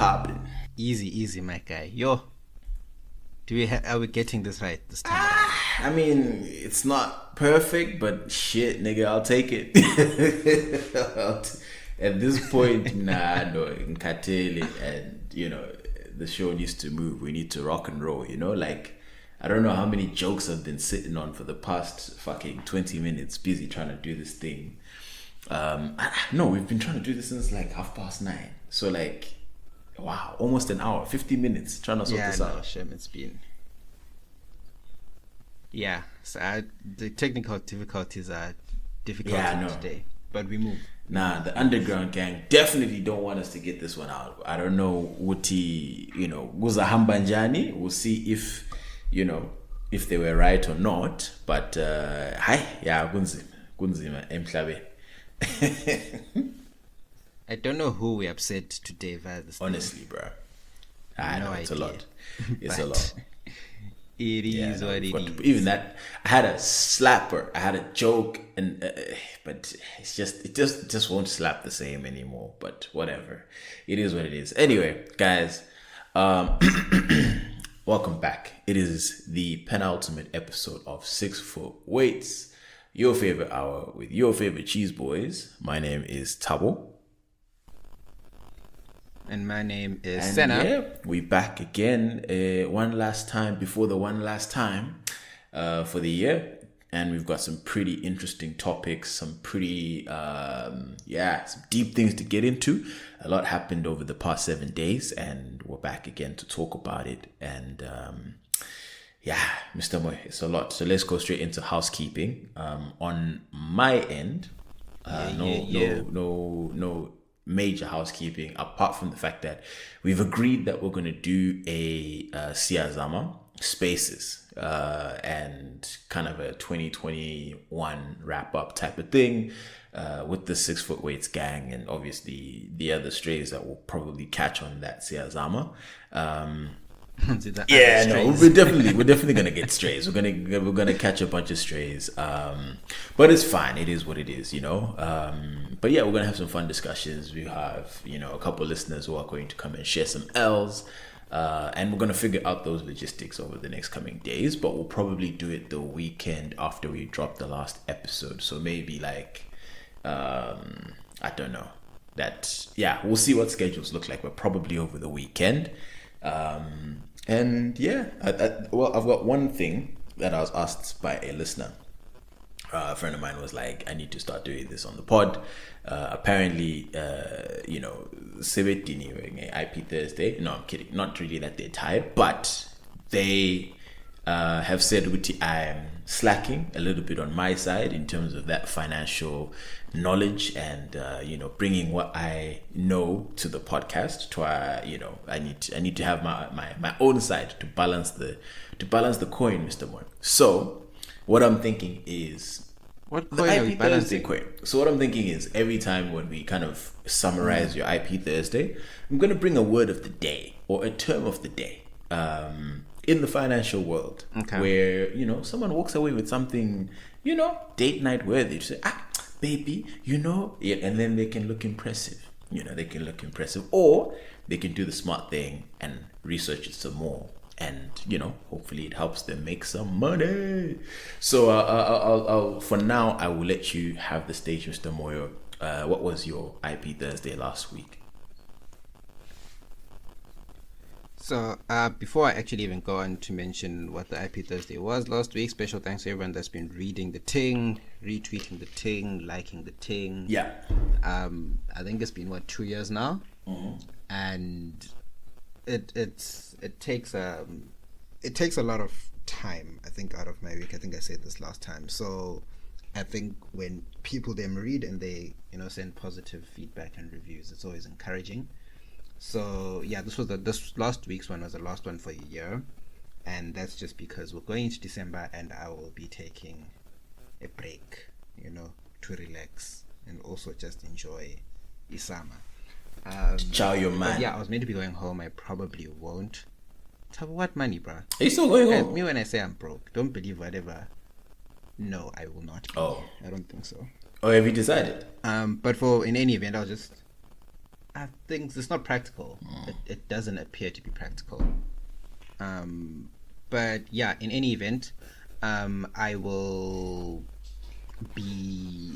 popping? Easy, my guy. Yo, are we getting this right this time? I mean, it's not perfect, but shit, nigga, I'll take it. At this point, no, Nkatele, and the show needs to move. We need to rock and roll. Like, I don't know how many jokes I've been sitting on for the past fucking 20 minutes, busy trying to do this thing. No, we've been trying to do this since like 9:30. So like, wow, almost an hour, 50 minutes trying to sort this out. Shem, it's been. Yeah, so the technical difficulties are difficult today, but we move. Nah, the underground gang definitely don't want us to get this one out. I don't know what Guza Hambanjani. We'll see if they were right or not. But hi, yeah, Gunzima Emhlabe. I don't know who we upset today via this. Honestly, bro, I know it's a lot. It's a But lot. It is what it is. Even that, I had a slapper, I had a joke, and but it just won't slap the same anymore. But whatever, it is what it is. Anyway, guys, welcome back. It is the penultimate episode of 6 Foot Weights, your favorite hour with your favorite cheese boys. My name is Tabo. And my name is Senna. Yeah, we back again one last time before the one last time for the year. And we've got some pretty interesting topics, some pretty, some deep things to get into. A lot happened over the past 7 days, and we're back again to talk about it. And Mr. Moy, it's a lot. So let's go straight into housekeeping. On my end, no major housekeeping apart from the fact that we've agreed that we're going to do a Siyazama Spaces and kind of a 2021 wrap up type of thing with the 6 Foot Weights gang and obviously the other strays that will probably catch on that Siyazama. We're definitely gonna get strays. We're gonna catch a bunch of strays. But it's fine. It is what it is, But yeah, we're gonna have some fun discussions. We have a couple of listeners who are going to come and share some L's, and we're gonna figure out those logistics over the next coming days. But we'll probably do it the weekend after we drop the last episode. So maybe like, I don't know. We'll see what schedules look like. But probably over the weekend. I've got one thing that I was asked by a listener. A friend of mine was like, I need to start doing this on the pod. Apparently, Sebetini IP Thursday. No, I'm kidding. Not really that they're tired, but they have said I am slacking a little bit on my side in terms of that financial knowledge and bringing what I know to the podcast. I need to have my own side to balance the coin, Mr. Moore. So what I'm thinking is, what coin are we balancing? Coin. So what I'm thinking is, every time when we kind of summarize your IP Thursday, I'm going to bring a word of the day or a term of the day in the financial world, where someone walks away with something date night worthy to say, baby, and then they can look impressive. Or they can do the smart thing and research it some more. And, hopefully it helps them make some money. So I'll for now, I will let you have the stage, Mr. Moyo. What was your IP Thursday last week? So before I actually even go on to mention what the IP Thursday was last week, special thanks to everyone that's been reading the ting, retweeting the ting, liking the ting. Yeah. I think it's been 2 years now, and it takes a lot of time, I think, out of my week. I think I said this last time. So I think when people them read and they send positive feedback and reviews, it's always encouraging. So yeah, this last week's one was the last one for a year, and that's just because we're going into December and I will be taking a break, to relax and also just enjoy Isama. Ciao, your man. Yeah, I was meant to be going home. I probably won't. What money, bruh? Are you still going home? Me, when I say I'm broke, don't believe whatever. No, I will not. Oh, I don't think so. Oh, have you decided? But in any event, think it's not practical. It doesn't appear to be practical. But yeah, in any event, I will be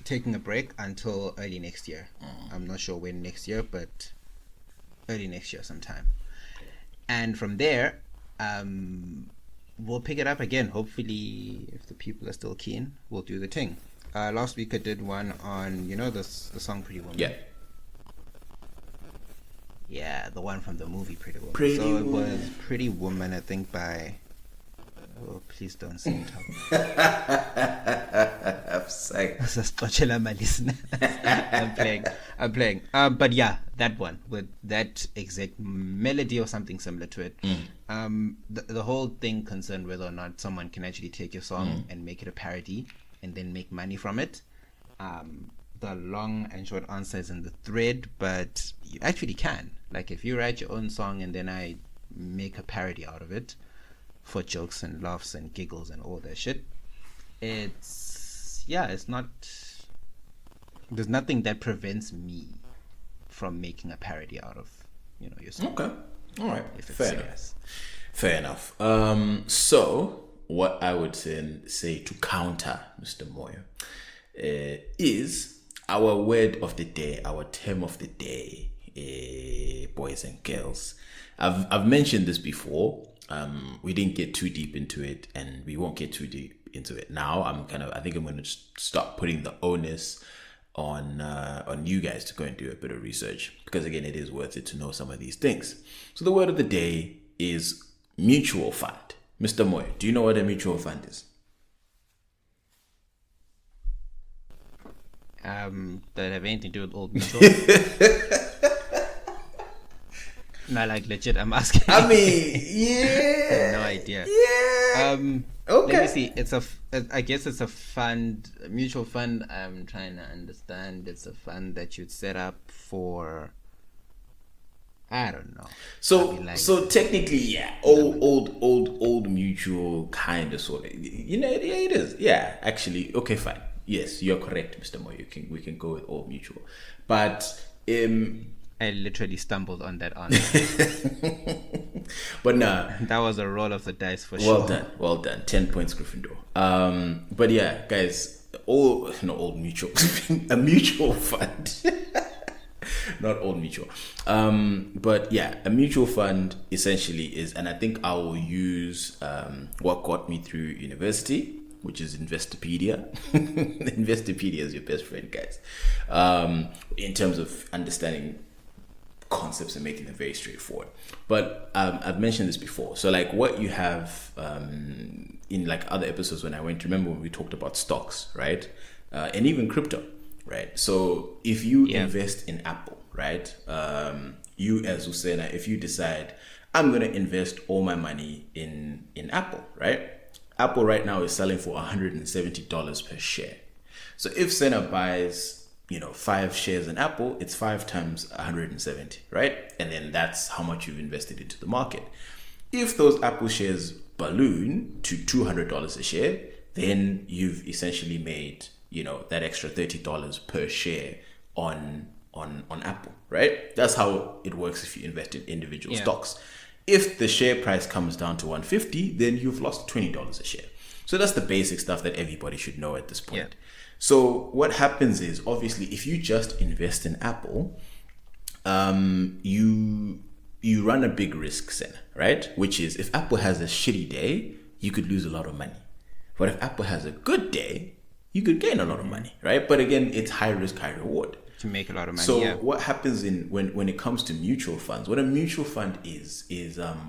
taking a break until early next year. I'm not sure when next year, but early next year sometime. And from there, we'll pick it up again. Hopefully, if the people are still keen, we'll do the thing. Last week I did one on, the song Pretty Woman. Yeah. Yeah, the one from the movie Pretty Woman. It was Pretty Woman, I think, by... Oh, please don't sing it up. I'm saying. I'm playing. But yeah, that one with that exact melody or something similar to it. The whole thing concerned whether or not someone can actually take your song and make it a parody and then make money from it. The long and short answer is in the thread, but you actually can. Like if you write your own song and then I make a parody out of it for jokes and laughs and giggles and all that shit, it's not, there's nothing that prevents me from making a parody out of your song. Okay, all right, fair enough. So what I would say to counter Mr. Moyo is our word of the day, our term of the day, boys and girls. I've mentioned this before. We didn't get too deep into it, and we won't get too deep into it now. I think I'm going to start putting the onus on you guys to go and do a bit of research, because again, it is worth it to know some of these things. So the word of the day is mutual fund. Mr. Moy, do you know what a mutual fund is? That have anything to do with Old Mutual? No, like legit, I'm asking. I mean, yeah. I have no idea. Yeah. Okay. Let me see. I guess it's a fund, a mutual fund. I'm trying to understand. It's a fund that you'd set up for, I don't know. So technically, yeah, old mutual kind of sort of. Yeah, it is. Yeah, actually, okay, fine. Yes, you're correct, Mr. Moy. We can go with old mutual, but I literally stumbled on that answer. But nah, that was a roll of the dice for sure. Well done. 10 points, Gryffindor. But yeah, guys, old mutual, a mutual fund, not old mutual. But yeah, a mutual fund essentially is, and I think I will use what got me through university, which is Investopedia. Investopedia is your best friend, guys. In terms of understanding concepts and making them very straightforward. But I've mentioned this before. So like what you have in like other episodes when when we talked about stocks, right? And even crypto, right? So if you invest in Apple, right? You as Usena, if you decide I'm going to invest all my money in Apple, right? Apple right now is selling for $170 per share. So if Senna buys 5 shares in Apple, it's 5 times 170, right? And then that's how much you've invested into the market. If those Apple shares balloon to $200 a share, then you've essentially made, that extra $30 per share on Apple, right? That's how it works if you invest in individual stocks. If the share price comes down to 150, then you've lost $20 a share. So that's the basic stuff that everybody should know at this point. Yeah. So what happens is, obviously, if you just invest in Apple, you run a big risk, Senna, right? Which is, if Apple has a shitty day, you could lose a lot of money. But if Apple has a good day, you could gain a lot of money, right? But again, it's high risk, high reward. To make a lot of money. So what happens when it comes to mutual funds, what a mutual fund is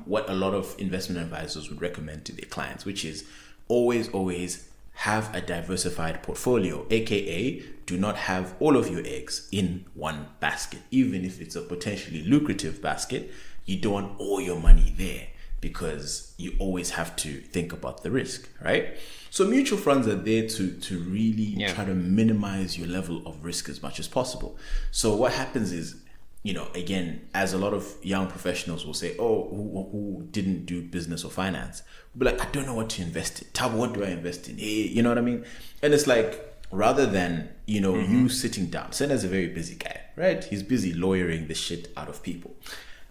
what a lot of investment advisors would recommend to their clients, which is always have a diversified portfolio, aka do not have all of your eggs in one basket. Even if it's a potentially lucrative basket, you don't want all your money there, because you always have to think about the risk, right? So mutual funds are there to really try to minimize your level of risk as much as possible. So what happens is, again, as a lot of young professionals will say, who didn't do business or finance, but like, I don't know what to invest in. Tell me, what do I invest in? Hey, you know what I mean? And it's like, rather than, you sitting down. Sena's a very busy guy, right? He's busy lawyering the shit out of people.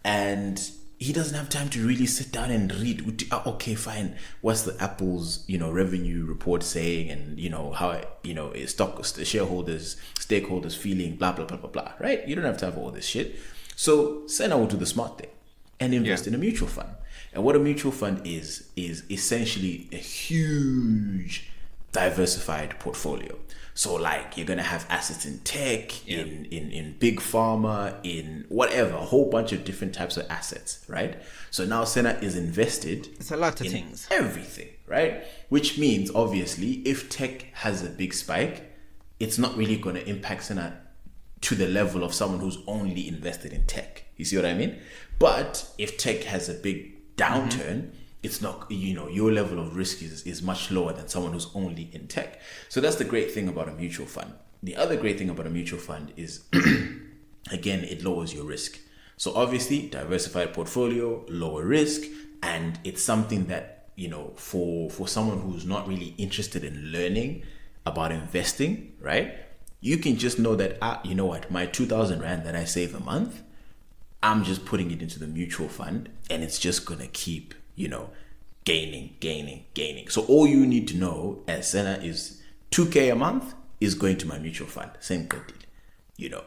And he doesn't have time to really sit down and read. Okay, fine. What's the Apple's, revenue report saying, and how shareholders, stakeholders feeling, blah blah blah blah blah. Right? You don't have time for all this shit. So Sena will do the smart thing and invest in a mutual fund. And what a mutual fund is essentially a huge diversified portfolio. So like you're gonna have assets in tech, in big pharma, in whatever, a whole bunch of different types of assets, right? So now Sena is invested. It's a lot of things. Everything, right? Which means obviously if tech has a big spike, it's not really gonna impact Sena to the level of someone who's only invested in tech. You see what I mean? But if tech has a big downturn, it's not, your level of risk is much lower than someone who's only in tech. So that's the great thing about a mutual fund. The other great thing about a mutual fund is, again, it lowers your risk. So obviously, diversified portfolio, lower risk, and it's something that, for someone who's not really interested in learning about investing, right? You can just know that, you know what, my 2,000 Rand that I save a month, I'm just putting it into the mutual fund, and it's just going to keep gaining. So all you need to know as Sena is 2K a month is going to my mutual fund. Same good deal.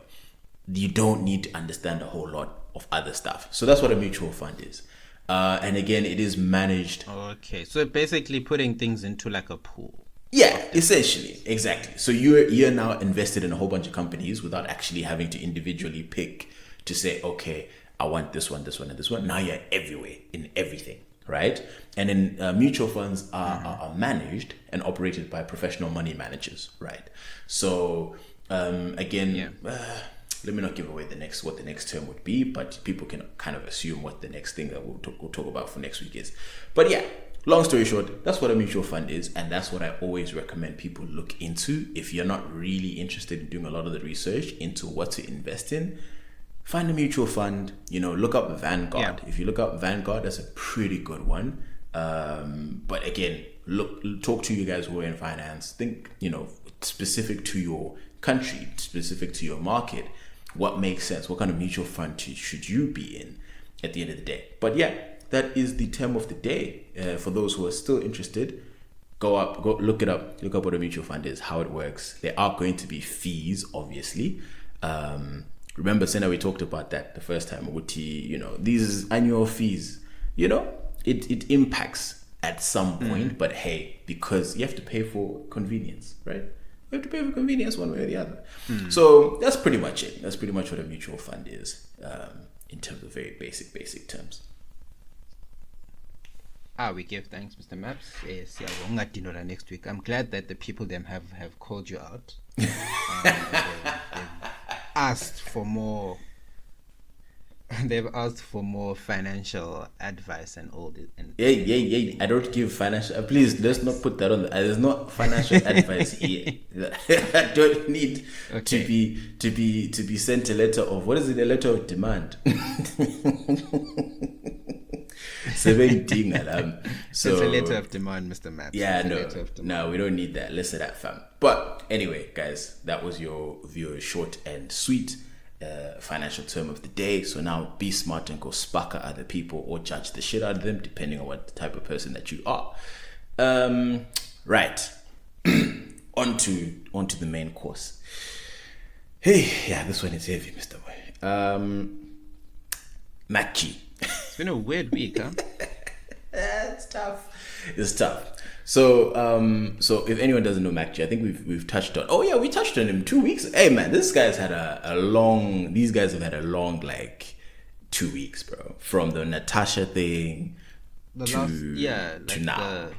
You don't need to understand a whole lot of other stuff. So that's what a mutual fund is. And again, it is managed. Okay, so basically putting things into like a pool. Yeah, essentially, exactly. So you're now invested in a whole bunch of companies without actually having to individually pick to say, okay, I want this one, and this one. Now you're everywhere in everything, right? And then mutual funds are managed and operated by professional money managers, right? So again, let me not give away what the next term would be, but people can kind of assume what the next thing that we'll talk about for next week is. But yeah, long story short, that's what a mutual fund is, and that's what I always recommend people look into. If you're not really interested in doing a lot of the research into what to invest in, find a mutual fund, look up Vanguard. If you look up Vanguard, that's a pretty good one. But again, talk to you guys who are in finance. Think, specific to your country, specific to your market, what makes sense? What kind of mutual fund should you be in at the end of the day? But yeah, that is the term of the day. For those who are still interested, go look it up. Look up what a mutual fund is, how it works. There are going to be fees, obviously. Remember, Sena, we talked about that the first time. These annual fees, it impacts at some point, but hey, because you have to pay for convenience, right? You have to pay for convenience one way or the other. So that's pretty much it. That's pretty much what a mutual fund is, in terms of very basic terms. We give thanks, Mr. Maps. Next week. I'm glad that the people them have called you out. Asked for more. They've asked for more financial advice and all this. Yeah. I don't give financial. Please, let's not put that on. There's not financial advice here. I don't need to be sent a letter of, what is it? A letter of demand. So it's a letter of demand, Mr. Maps. Yeah, no, we don't need that. Listen to that, fam. But anyway, guys, that was your short and sweet financial term of the day. So now be smart and go spark at other people or judge the shit out of them, depending on what type of person that you are. Right. onto the main course. Hey, yeah, this one is heavy, Mr. Boy. Machi. It's been a weird week, huh? It's tough. So if anyone doesn't know Mac G, I think we've touched on. Oh yeah, we touched on him 2 weeks. Hey man, these guys have had a long like 2 weeks, bro. From the Natasha thing to now.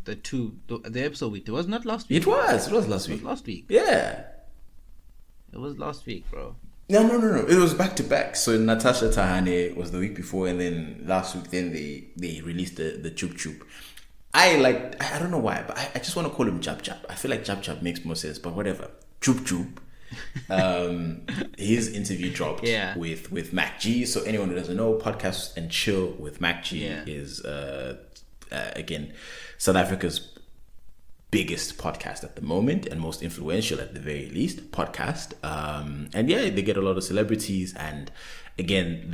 The episode week. It was not last week. It was last week. It was last week. Yeah. It was last week, bro. No. It was back to back. So Natasha Tahane was the week before, and then last week, then they released the Jub Jub. I don't know why, but I just want to call him Jub Jub. I feel like Jub Jub makes more sense, but whatever. Jub Jub. His interview dropped with Mac G. So anyone who doesn't know, Podcast and Chill with Mac G is again South Africa's biggest podcast at the moment and most influential at the very least podcast. And yeah, they get a lot of celebrities. And again,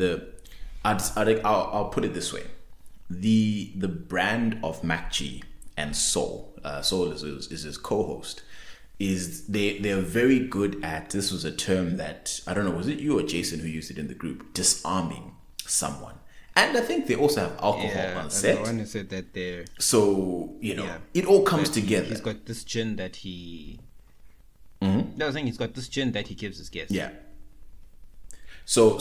I'll put it this way: the brand of MacG and Soul is his co-host. They're very good at, this was a term that, I don't know, was it you or Jason who used it in the group, disarming someone. And I think they also have alcohol on set. The one who said that they're... So, it all comes together. He's got this gin that he... Mm-hmm. I was saying he's got this gin that he gives his guests. Yeah. So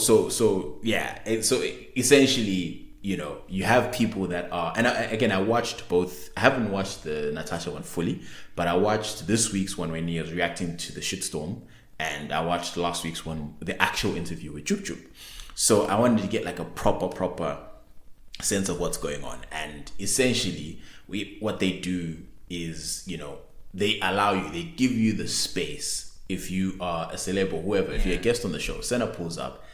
yeah. So essentially, you have people that are... And I watched both. I haven't watched the Natasha one fully, but I watched this week's one when he was reacting to the shitstorm. And I watched last week's one, the actual interview with Jub Jub. So I wanted to get like a proper sense of what's going on. And essentially, what they do is, they allow you, they give you the space. If you are a celeb or whoever, if you're a guest on the show, Senna pulls up.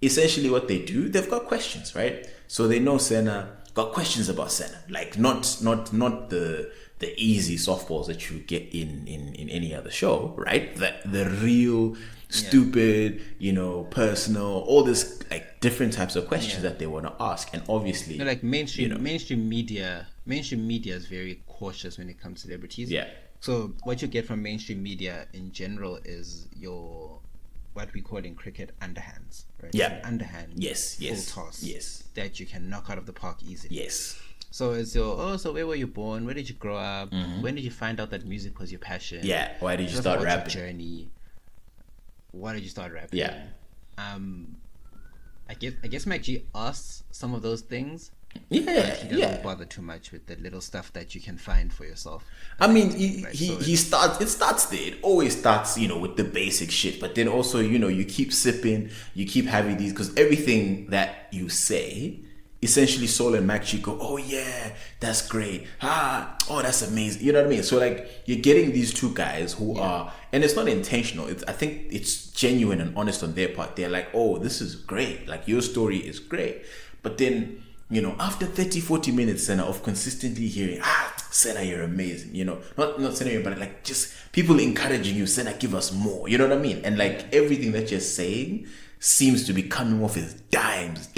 Essentially what they do, they've got questions, right? So they know Senna, got questions about Senna. Like not the easy softballs that you get in any other show, right? The real... stupid, personal, all this like different types of questions that they want to ask. And obviously, like mainstream media is very cautious when it comes to celebrities. Yeah. So what you get from mainstream media in general is your, what we call in cricket, underhands, right? Yeah. So an underhand. Yes. Full toss. Yes. That you can knock out of the park easily. Yes. So it's so where were you born? Where did you grow up? Mm-hmm. When did you find out that music was your passion? Yeah. Why did you start rapping? Your journey. Why did you start rapping? Yeah. I guess MacG asks some of those things. Yeah. But he doesn't bother too much with the little stuff that you can find for yourself. I mean, he starts. It starts there. It always starts, with the basic shit. But then also, you keep sipping, you keep having these, because everything that you say, essentially, Soul and MacG go, oh yeah, that's great. Oh, that's amazing. You know what I mean? So like, you're getting these two guys who are, and it's not intentional. I think it's genuine and honest on their part. They're like, oh, this is great. Like, your story is great. But then, after 30, 40 minutes, Senna, of consistently hearing, Senna, you're amazing. Not Senna, but like just people encouraging you, Senna, give us more. You know what I mean? And like everything that you're saying seems to be coming off as dimes.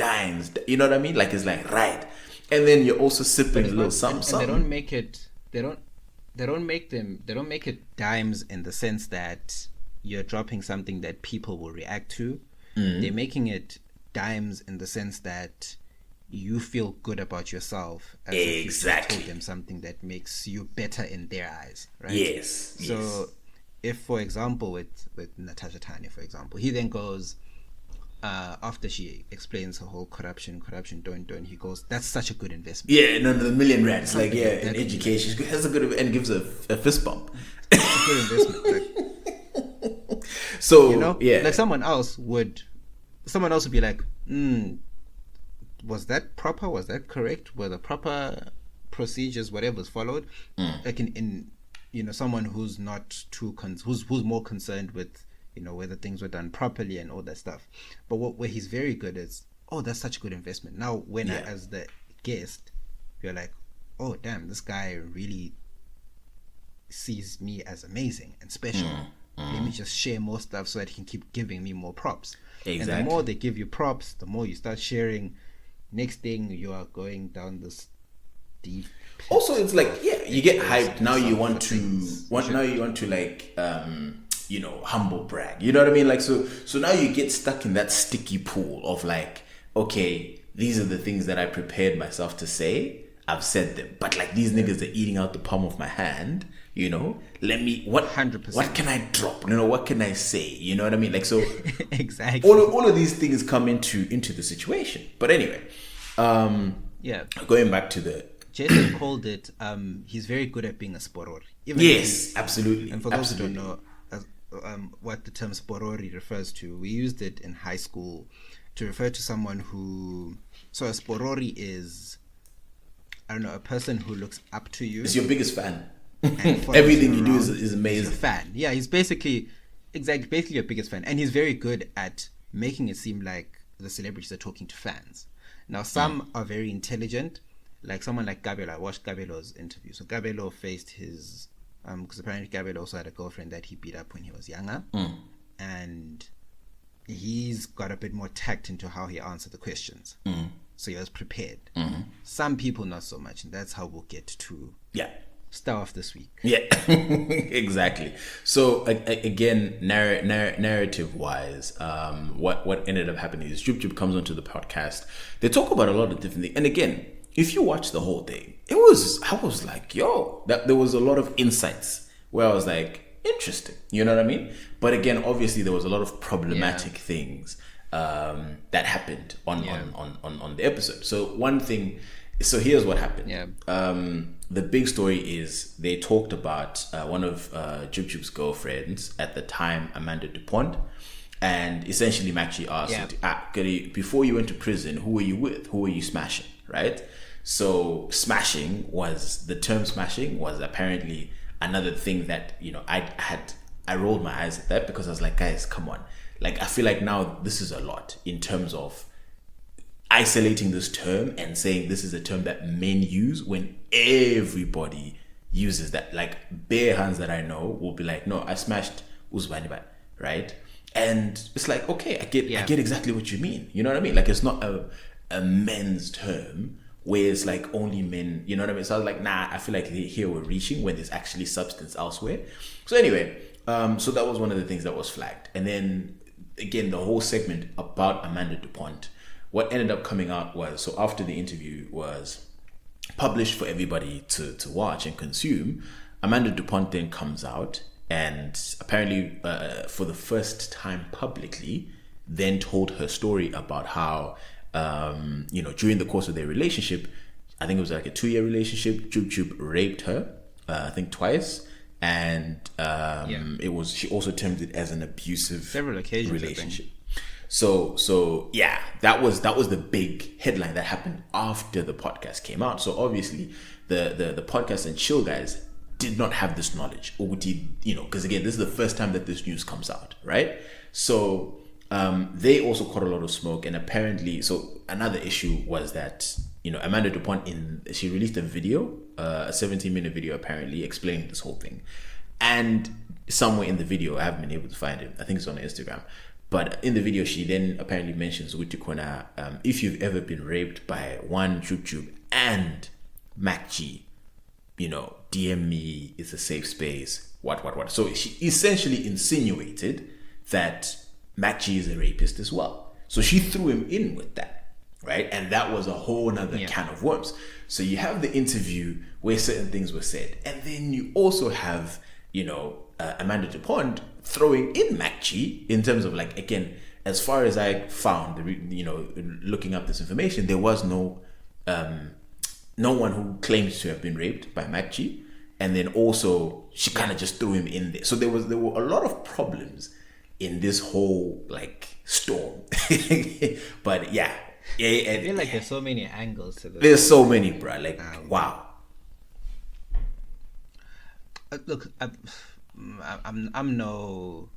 You know what I mean? Like, it's like, right. And then you're also sipping a little something. And they don't make it, they don't make it dimes in the sense that you're dropping something that people will react to. Mm-hmm. They're making it dimes in the sense that you feel good about yourself as if you told them something that makes you better in their eyes, right? Yes. So if, for example, with Natasha Tanya, for example, he then goes, after she explains her whole corruption, don't, he goes, that's such a good investment. Yeah, no, the million rands, like, in education, she has a good, and gives a fist bump. It's a good investment. Like, so, like someone else would be like, was that proper? Was that correct? Were the proper procedures, whatever's followed? Like in someone who's not too who's more concerned with whether things were done properly and all that stuff. But where he's very good is, oh, that's such a good investment. Now when I, as the guest, you're like, oh damn, this guy really sees me as amazing and special. Let me just share more stuff so that he can keep giving me more props. Exactly. And the more they give you props, the more you start sharing. Next thing, you are going down this deep. Also, it's like, you get hyped. Now you want to like, humble brag. You know what I mean? Like, so now you get stuck in that sticky pool of like, okay, these are the things that I prepared myself to say. I've said them, but like these niggas are eating out the palm of my hand. Let me, 100%. What can I drop? What can I say? You know what I mean? Like, so exactly. All of these things come into the situation. But anyway, going back to the Jason called it, he's very good at being a sporori. Absolutely. And for those who don't know what the term sporori refers to, we used it in high school to refer to someone who, so a sporori is, I don't know, a person who looks up to you. It's your biggest fan. Everything you do is amazing. He's a fan. Yeah, he's basically your biggest fan. And he's very good at making it seem like the celebrities are talking to fans. Now, some are very intelligent, like someone like Gabelo. I watched Gabelo's interview. So Gabelo faced his because apparently Gabriel also had a girlfriend that he beat up when he was younger, and he's got a bit more tact into how he answered the questions. So he was prepared. Some people not so much, and that's how we'll get to star of this week. Yeah, exactly. So again, narrative wise, what ended up happening is Jub Jub comes onto the podcast. They talk about a lot of different things, and again, if you watch the whole thing, I was like, yo, that there was a lot of insights where I was like, interesting. You know what I mean? But again, obviously, there was a lot of problematic things that happened on the episode. So one thing. So here's what happened. The big story is they talked about one of Jub Jub's girlfriends at the time, Amanda DuPont, and essentially Maxi asked, before you went to prison, who were you with? Who were you smashing? Right? So the term smashing was apparently another thing that, I rolled my eyes at that because I was like, guys, come on. Like, I feel like now this is a lot in terms of isolating this term and saying this is a term that men use when everybody uses that. Like, bare hands that I know will be like, no, I smashed Uzbaniba, right? And it's like, okay, I get exactly what you mean. You know what I mean? Like, it's not a men's term where it's like only men, you know what I mean? So I was like, nah, I feel like here we're reaching when there's actually substance elsewhere. So anyway, so that was one of the things that was flagged. And then again, the whole segment about Amanda DuPont, what ended up coming out was, so after the interview was published for everybody to watch and consume, Amanda DuPont then comes out and apparently for the first time publicly then told her story about how during the course of their relationship, I think it was like a 2-year relationship, Jub Jub raped her I think twice, and she also termed it as an abusive several occasions relationship. So yeah, that was the big headline that happened after the podcast came out. So obviously the podcast and chill guys did not have this knowledge, because again, this is the first time that this news comes out, right? So they also caught a lot of smoke, and apparently, so another issue was that Amanda DuPont she released a video, a 17-minute video apparently explaining this whole thing, and somewhere in the video, I haven't been able to find it, I think it's on Instagram. But in the video, she then apparently mentions Utikona, if you've ever been raped by one Jub Jub and Mac G, DM me, it's a safe space, what. So she essentially insinuated that Mac G is a rapist as well. So she threw him in with that, right? And that was a whole nother can of worms. So you have the interview where certain things were said. And then you also have, Amanda DuPont throwing in Mac G in terms of, like, again, as far as I found, looking up this information, there was no one who claims to have been raped by Mac G. And then also she kind of just threw him in there. So there were a lot of problems in this whole storm. But yeah, I feel like there's so many angles to this. There's so many, bro. Wow. Look, I'm no.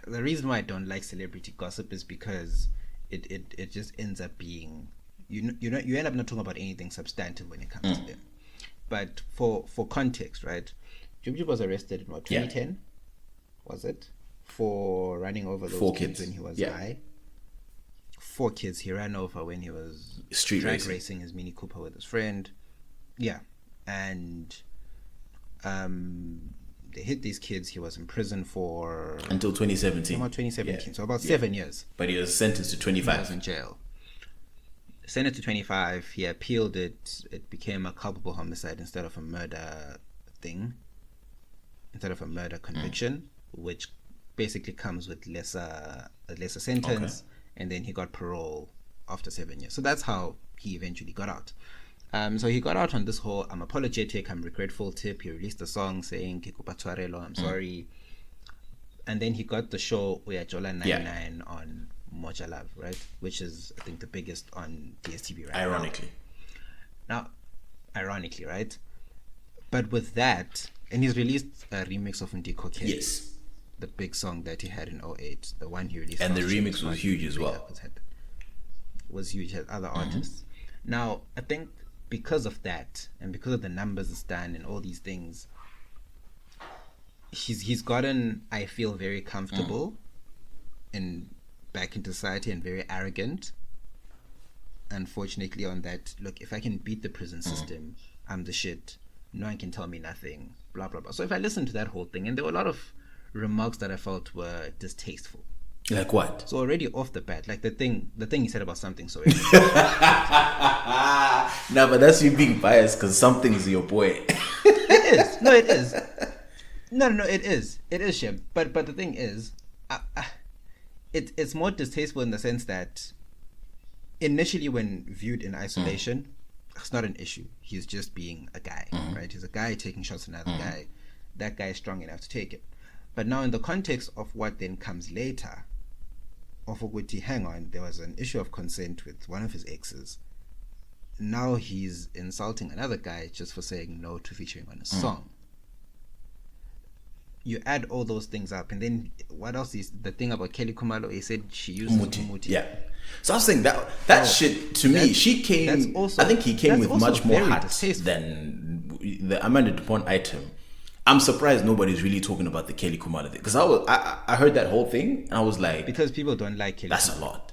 The reason why I don't like celebrity gossip is because it just ends up being you end up not talking about anything substantive when it comes to them. But for context, right? Jub Jub was arrested in 2010, was it? For running over those 4 kids when he was high. 4 kids he ran over when he was street racing his Mini Cooper with his friend. Yeah, and they hit these kids. He was in prison for until 2017. About 2017, so about 7 years. But he was sentenced to 25. He was in jail. Sentenced to 25. He appealed it. It became a culpable homicide instead of a murder conviction, which basically comes with a lesser sentence. Okay. And then he got parole after 7 years. So that's how he eventually got out. So he got out on this whole I'm apologetic, I'm regretful tip. He released a song saying I'm sorry. And then he got the show Uyajola 99 on Moja Love, right? Which is, I think, the biggest on DSTV right now. Ironically, right? But with that, and he's released a remix of Ndiko K. Yes. The big song that he had in 2008, the one he released. And the remix was huge as well. Was huge, had other artists. Now, I think because of that, and because of the numbers it's done and all these things, he's gotten, I feel, very comfortable in back into society and very arrogant. Unfortunately, on that, look, if I can beat the prison system, I'm the shit. No one can tell me nothing. Blah blah blah. So if I listened to that whole thing, and there were a lot of remarks that I felt were distasteful. Like what? So already off the bat, like the thing he said about something. So No, but that's you being biased because something's your boy. It is. No, it is. No, it is. It is, Shep. But the thing is, it's more distasteful in the sense that initially, when viewed in isolation, it's not an issue. He's just being a guy, right? He's a guy taking shots at another guy. That guy is strong enough to take it. But now in the context of what then comes later, of Oguti, hang on, there was an issue of consent with one of his exes. Now he's insulting another guy just for saying no to featuring on a song. You add all those things up, and then what else is the thing about Kelly Kumalo? He said she used Umuti. Yeah. So I was saying that shit to me, she came. Also, I think he came with much more heart than the Amanda DuPont item. I'm surprised nobody's really talking about the Kelly Kumalo thing, because I heard that whole thing and I was like, because people don't like Kelly. That's Kumalo. A lot.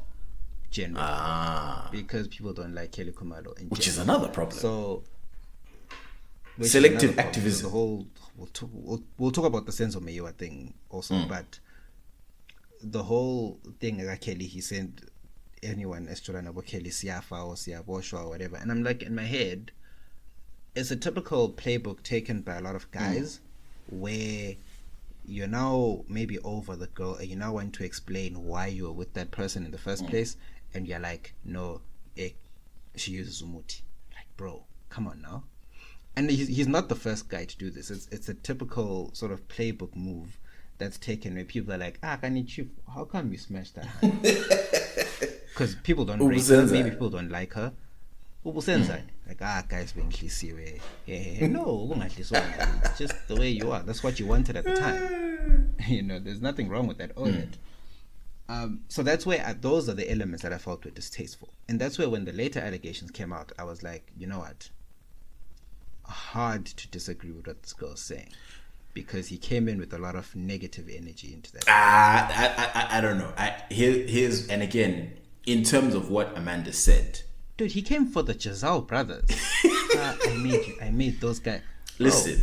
Generally, because people don't like Kelly Kumalo, which is another problem. So selective activism. The whole we'll talk about the sense of Mayowa thing also, but the whole thing like Kelly, he said anyone Estorana about Kelly Siafa or Siaboshwa or whatever, and I'm like, in my head, it's a typical playbook taken by a lot of guys where you're now maybe over the girl and you now want to explain why you were with that person in the first place, and you're like, no, she uses Umuti. Like, bro, come on now. And he's not the first guy to do this. It's a typical sort of playbook move that's taken where people are like, Kanichi, how come you smashed that? Because people don't rate her, maybe people don't like her. Like, guys, being no, it's just the way you are. That's what you wanted at the time. There's nothing wrong with that. So that's where those are the elements that I felt were distasteful. And that's where when the later allegations came out, I was like, you know what? Hard to disagree with what this girl's saying, because he came in with a lot of negative energy into that. I don't know. Here's and again, in terms of what Amanda said, dude, he came for the Giselle brothers. I made those guys. Listen.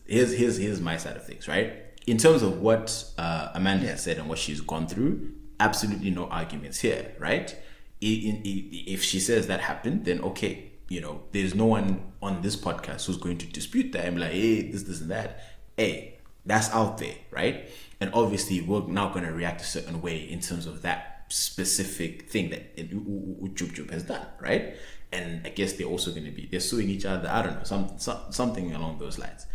Here's my side of things, right? In terms of what Amanda said and what she's gone through, absolutely no arguments here, right? If she says that happened, then okay. There's no one on this podcast who's going to dispute that. I'm like, hey, this and that. Hey, that's out there, right? And obviously, we're now going to react a certain way in terms of that specific thing that Jub Jub has done, right? And I guess they're also going to they're suing each other. I don't know, something along those lines.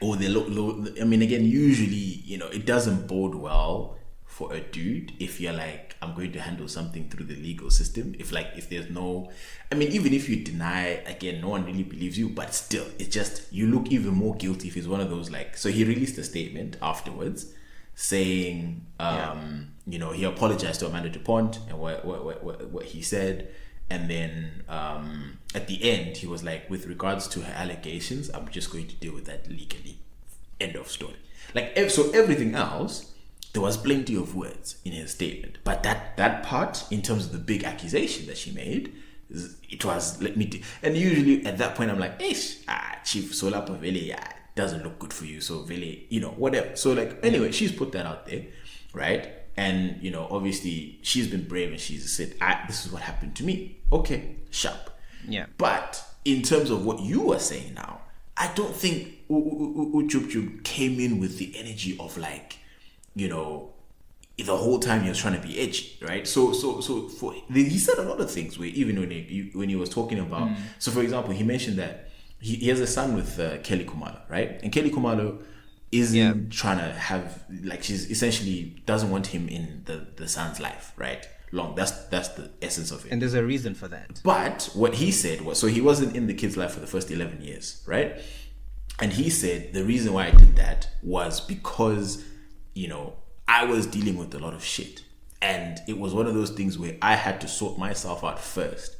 Or they look. I mean, again, usually, it doesn't bode well for a dude if you're like, I'm going to handle something through the legal system. If there's no, I mean, even if you deny, again, no one really believes you, but still, it's just, you look even more guilty if it's one of those, like, so he released a statement afterwards saying, he apologized to Amanda DuPont and what he said. And then at the end, he was like, with regards to her allegations, I'm just going to deal with that legally. End of story. Like, so everything else, there was plenty of words in his statement, but that part, in terms of the big accusation that she made, it was, and usually at that point I'm like, Chief Solapa Vele, doesn't look good for you, so Vele, whatever. So like, anyway, she's put that out there, right? And obviously she's been brave and she's said, this is what happened to me. Okay, sharp. Yeah. But in terms of what you are saying now, I don't think Jub Jub came in with the energy of like, the whole time he was trying to be edgy, right? So he said a lot of things where even when he was talking about, so for example, he mentioned that he has a son with Kelly Kumalo, right? And Kelly Kumalo isn't trying to have, like, she's essentially doesn't want him in the son's life, right? Long. That's the essence of it. And there's a reason for that. But what he said was, so he wasn't in the kid's life for the first 11 years, right? And he said the reason why I did that was because I was dealing with a lot of shit. And it was one of those things where I had to sort myself out first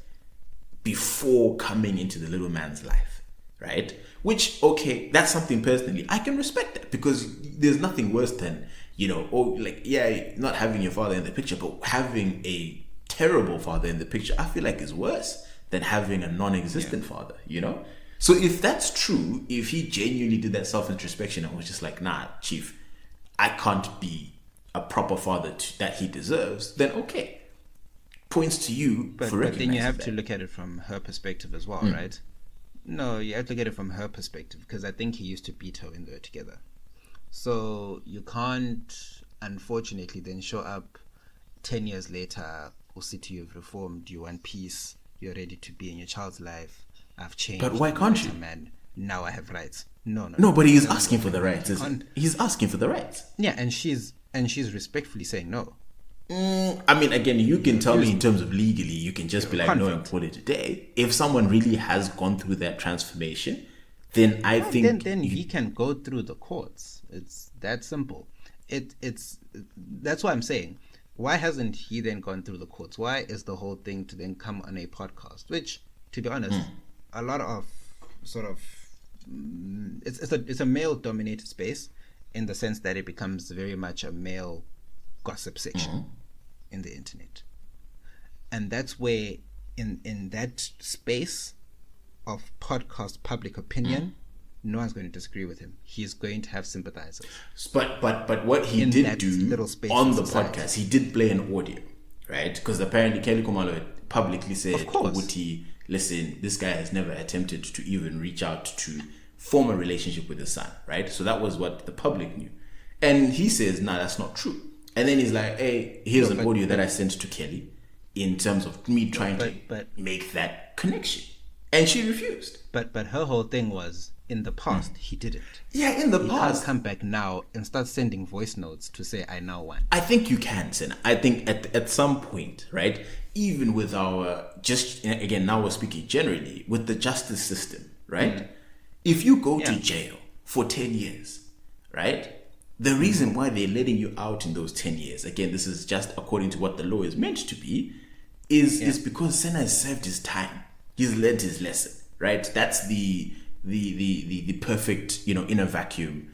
before coming into the little man's life. right? Which, okay, that's something personally I can respect that, because there's nothing worse than, not having your father in the picture, but having a terrible father in the picture, I feel like is worse than having a non-existent father, So if that's true, if he genuinely did that self-introspection and was just like, nah, chief, I can't be a proper father that he deserves, then okay. Points to you for recognizing that. But then you have to look at it from her perspective as well, right? No, you have to look at it from her perspective, because I think he used to beat her when they were together. So you can't, unfortunately, then show up 10 years later, or see to you've reformed, you want peace, you're ready to be in your child's life, I've changed. But why can't you? Man, now I have rights. No, but he's asking for the rights. He's asking for the rights. Yeah, and she's respectfully saying no. I mean, again, you can tell me in terms of legally, you can just be like, no, and call it a day. If someone really has gone through that transformation, then I think then he can go through the courts. It's that simple. It's that's what I'm saying. Why hasn't he then gone through the courts? Why is the whole thing to then come on a podcast? Which, to be honest, a lot of sort of it's a male dominated space, in the sense that it becomes very much a male gossip section in the internet. And that's where in that space of podcast public opinion, no one's going to disagree with him. He's going to have sympathizers. But what he did do on the podcast, he did play an audio, right? Because apparently Kelly Kumalo publicly said, Uguti, listen, this guy has never attempted to even reach out to form a relationship with his son, right? So that was what the public knew. And he says, nah, that's not true. And then he's like, hey, here's an audio that I sent to Kelly in terms of me trying to make that connection. And she refused. But her whole thing was, in the past, he didn't. Yeah, in the past. He can't come back now and start sending voice notes to say, I now want. I think you can, Sen. I think at some point, right, even with our, just, again, now we're speaking generally, with the justice system, right? If you go to jail for 10 years, right, the reason why they're letting you out in those 10 years, again, this is just according to what the law is meant to be, is because Senna has served his time. He's learned his lesson, right? That's the perfect, in a vacuum,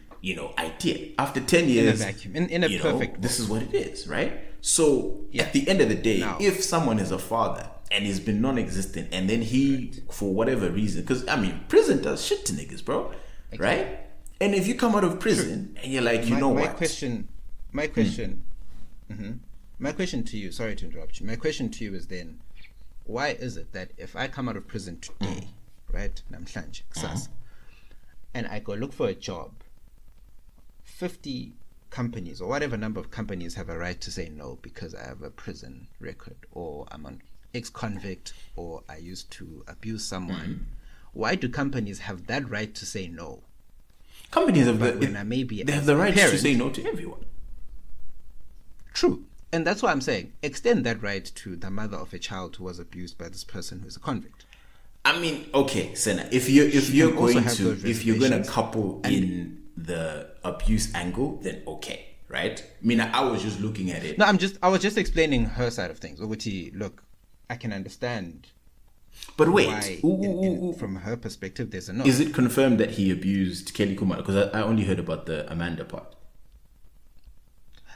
idea. After 10 years, in a vacuum, in a perfect, this is what it is, right? So at the end of the day, if someone is a father and he's been non-existent, and then he, for whatever reason, because I mean, prison does shit to niggas, bro, right? And if you come out of prison and you're like, my question to you, sorry to interrupt you. My question to you is then, why is it that if I come out of prison today, right, and I go look for a job, 50 companies or whatever number of companies have a right to say no because I have a prison record, or I'm an ex-convict, or I used to abuse someone? Why do companies have that right to say no? Companies have they have the right to say no to everyone. True. And that's why I'm saying, extend that right to the mother of a child who was abused by this person who's a convict. I mean, okay, Senna, if you're gonna couple in the abuse angle, then okay, right? I mean, I was just looking at it. No, I was just explaining her side of things. Uguti, look, I can understand. But wait, from her perspective, there's a no. Is it confirmed that he abused Kelly Kumar? Because I only heard about the Amanda part.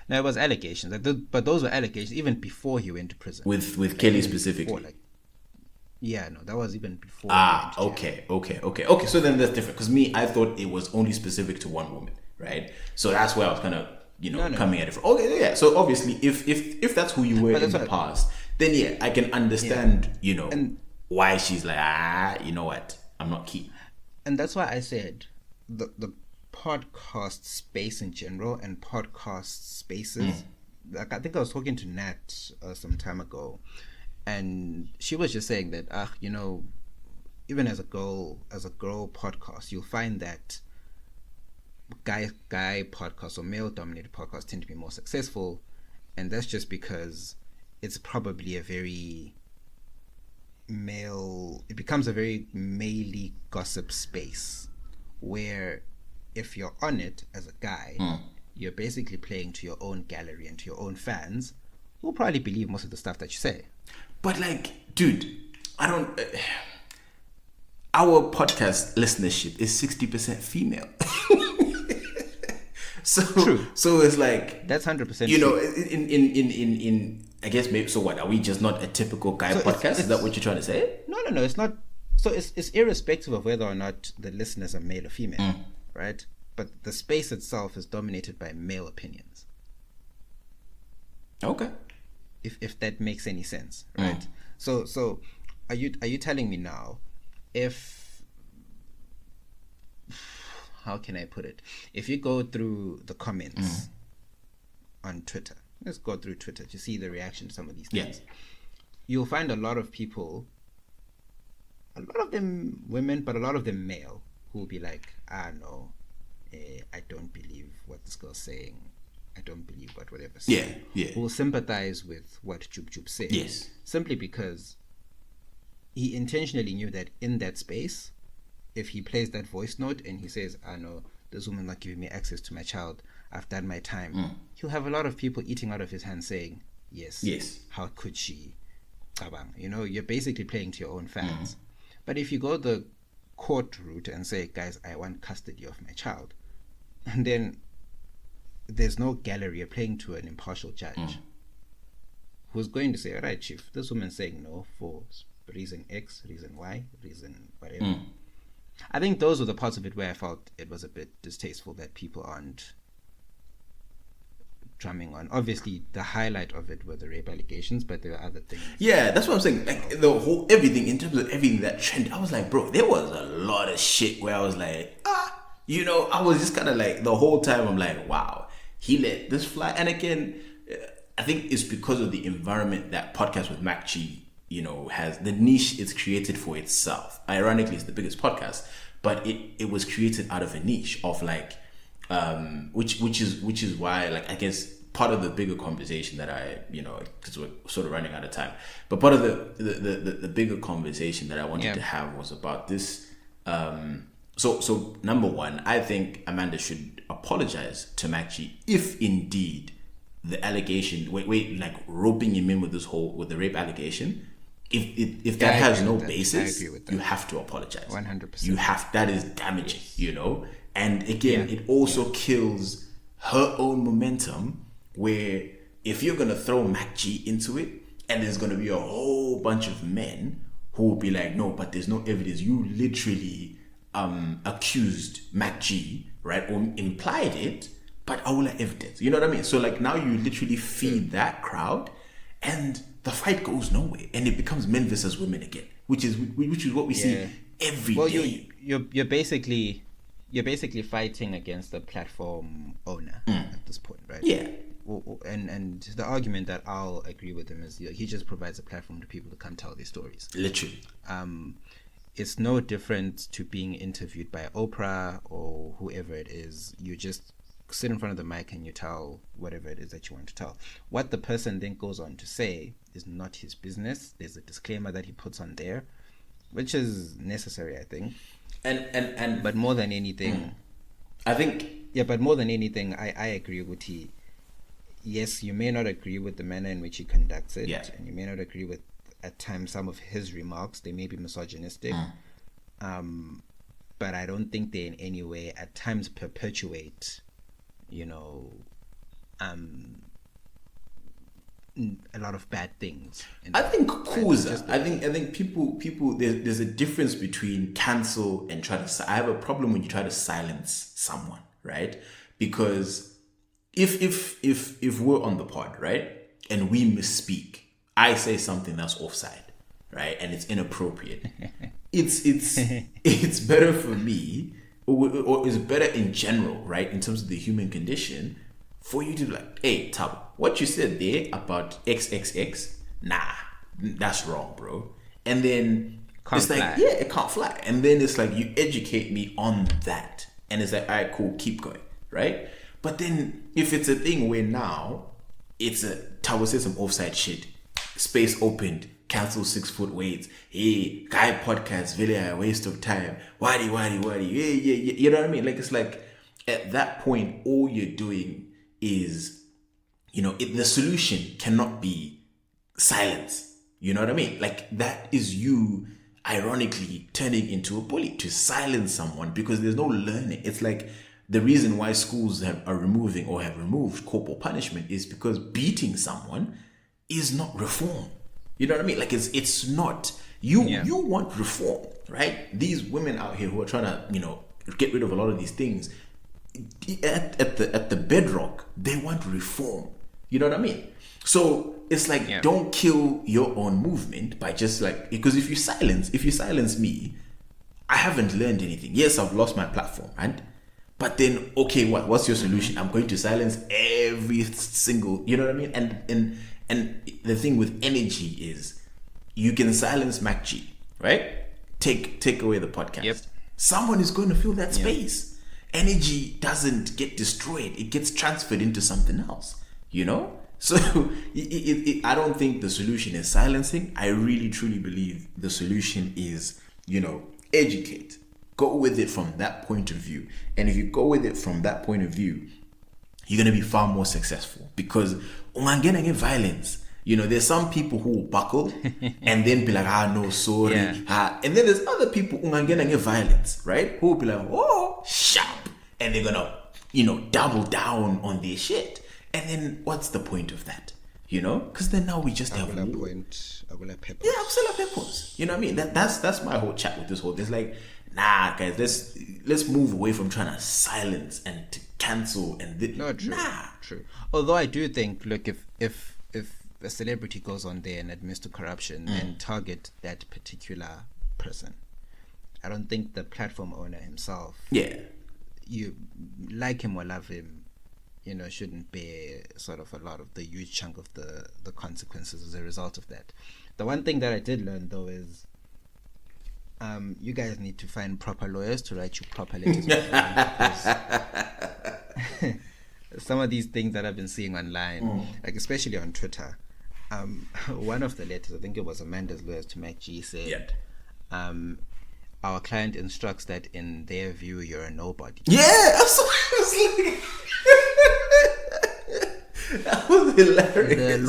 No, it was allegations. But those were allegations even before he went to prison. With Kelly specifically? That was even before. Okay. So then that's different. Because I thought it was only specific to one woman, right? So that's where I was kind of, coming at it from. Okay, yeah. So obviously, if that's who you were in the past, then I can understand, and why she's like, you know what, I'm not keen. And that's why I said the podcast space in general and podcast spaces. Like, I think I was talking to Nat some time ago, and she was just saying that even as a girl podcast, you'll find that guy podcasts or male dominated podcasts tend to be more successful, and that's just because it's probably a very male, it becomes a very male-y gossip space where if you're on it as a guy, you're basically playing to your own gallery and to your own fans who'll probably believe most of the stuff that you say. But like, dude, I our podcast listenership is 60% female. So True. So it's like that's 100%. You know, in I guess maybe. So what? Are we just not a typical guy podcast? Is that what you're trying to say? No. It's not. So it's irrespective of whether or not the listeners are male or female, right? But the space itself is dominated by male opinions. Okay. If that makes any sense, right? So are you telling me now, if, how can I put it? If you go through the comments on Twitter, let's go through Twitter to see the reaction to some of these things. You'll find a lot of people, a lot of them women, but a lot of them male, who will be like, no, I don't believe what this girl's saying. I don't believe whatever. Yeah. Who will sympathize with what Jub Jub said. Yes. Simply because he intentionally knew that in that space, if he plays that voice note and he says, no, this woman not giving me access to my child, I've done my time, he'll have a lot of people eating out of his hand saying, yes, how could she? You know, you're basically playing to your own fans. But if you go the court route and say, guys, I want custody of my child, and then there's no gallery, you're playing to an impartial judge who's going to say, all right, chief, this woman's saying no for reason X, reason Y, reason whatever. I think those were the parts of it where I felt it was a bit distasteful that people aren't drumming on. Obviously, the highlight of it were the rape allegations, but there were other things. Yeah, that's what I'm saying. Like the whole everything, in terms of everything that trend, I was like, bro, there was a lot of shit where I was like, you know, I was just kind of like, the whole time I'm like, wow, he let this fly. And again, I think it's because of the environment that Podcast with Mac G, you know, has, the niche it's created for itself. Ironically, it's the biggest podcast, but it was created out of a niche of like, which is why, like, I guess part of the bigger conversation that I, you know, because we're sort of running out of time, but part of the bigger conversation that I wanted to have was about this. So number one, I think Amanda should apologize to Macchi if indeed the allegation, like roping him in with with the rape allegation, if that has no basis, you have to apologize. 100%. That is damaging, you know. And again, it also kills her own momentum, where if you're gonna throw Macchi into it, and there's gonna be a whole bunch of men who will be like, no, but there's no evidence. You literally accused Macchi, right, or implied it, but all the evidence. You know what I mean? So like now you literally feed that crowd, and the fight goes nowhere, and it becomes men versus women again, which is what we see every day. You're basically fighting against the platform owner at this point, right? Yeah. And the argument that I'll agree with him is he just provides a platform to people to come tell their stories. Literally. It's no different to being interviewed by Oprah or whoever it is. You just sit in front of the mic and you tell whatever it is that you want to tell. What the person then goes on to say is not his business. There's a disclaimer that he puts on there, which is necessary, I think. But more than anything, I think. Yeah, but more than anything, I agree with he. Yes, you may not agree with the manner in which he conducts it, and you may not agree with, at times, some of his remarks. They may be misogynistic, but I don't think they in any way at times perpetuate, you know, a lot of bad things. I think Kuza. I think people. There's a difference between cancel and try to. I have a problem when you try to silence someone, right? Because if we're on the pod, right, and we misspeak, I say something that's offside, right, and it's inappropriate. It's better for me, or it's better in general, right, in terms of the human condition, for you to be like, hey, Tab, what you said there about XXX, nah, that's wrong, bro. And then it's like, it can't fly. And then it's like, you educate me on that. And it's like, all right, cool, keep going, right? But then if it's a thing where now it's Tab will say some offside shit, space opened, cancel 6 foot weights, hey, guy podcast, really a waste of time, wadi, yeah, you know what I mean? Like, it's like, at that point, all you're doing is, you know, the solution cannot be silence. You know what I mean? Like, that is you ironically turning into a bully to silence someone because there's no learning. It's like the reason why schools are removing or have removed corporal punishment is because beating someone is not reform. You know what I mean? Like it's not. You want reform, right? These women out here who are trying to, get rid of a lot of these things, at the bedrock, they want reform. You know what I mean? So it's like, don't kill your own movement by just like, because if you silence me, I haven't learned anything. Yes, I've lost my platform, right? But then, okay, what's your solution? I'm going to silence every single, you know what I mean? And the thing with energy is you can silence MacG, right? Take away the podcast. Yep. Someone is going to fill that space. Energy doesn't get destroyed. It gets transferred into something else, So I don't think the solution is silencing. I really, truly believe the solution is, educate. Go with it from that point of view. And if you go with it from that point of view, you're going to be far more successful because violence. There's some people who will buckle and then be like, no, sorry. And then there's other people who get violence, right? Who will be like, oh, sharp. And they're going to, double down on their shit. And then what's the point of that? Because then now we just have peppers. Yeah, Absela peppers. You know what I mean? That's my whole chat with this whole. It's like, nah, guys, let's move away from trying to silence and to cancel and true. Although I do think, look, if a celebrity goes on there and admits to corruption and target that particular person, I don't think the platform owner himself, you like him or love him, shouldn't bear sort of a lot of the huge chunk of the consequences as a result of that. The one thing that I did learn though is you guys need to find proper lawyers to write you proper letters. Some of these things that I've been seeing online, like especially on Twitter, one of the letters, I think it was Amanda's lawyers to MacG, said, our client instructs that in their view you're a nobody. Yeah, that was hilarious.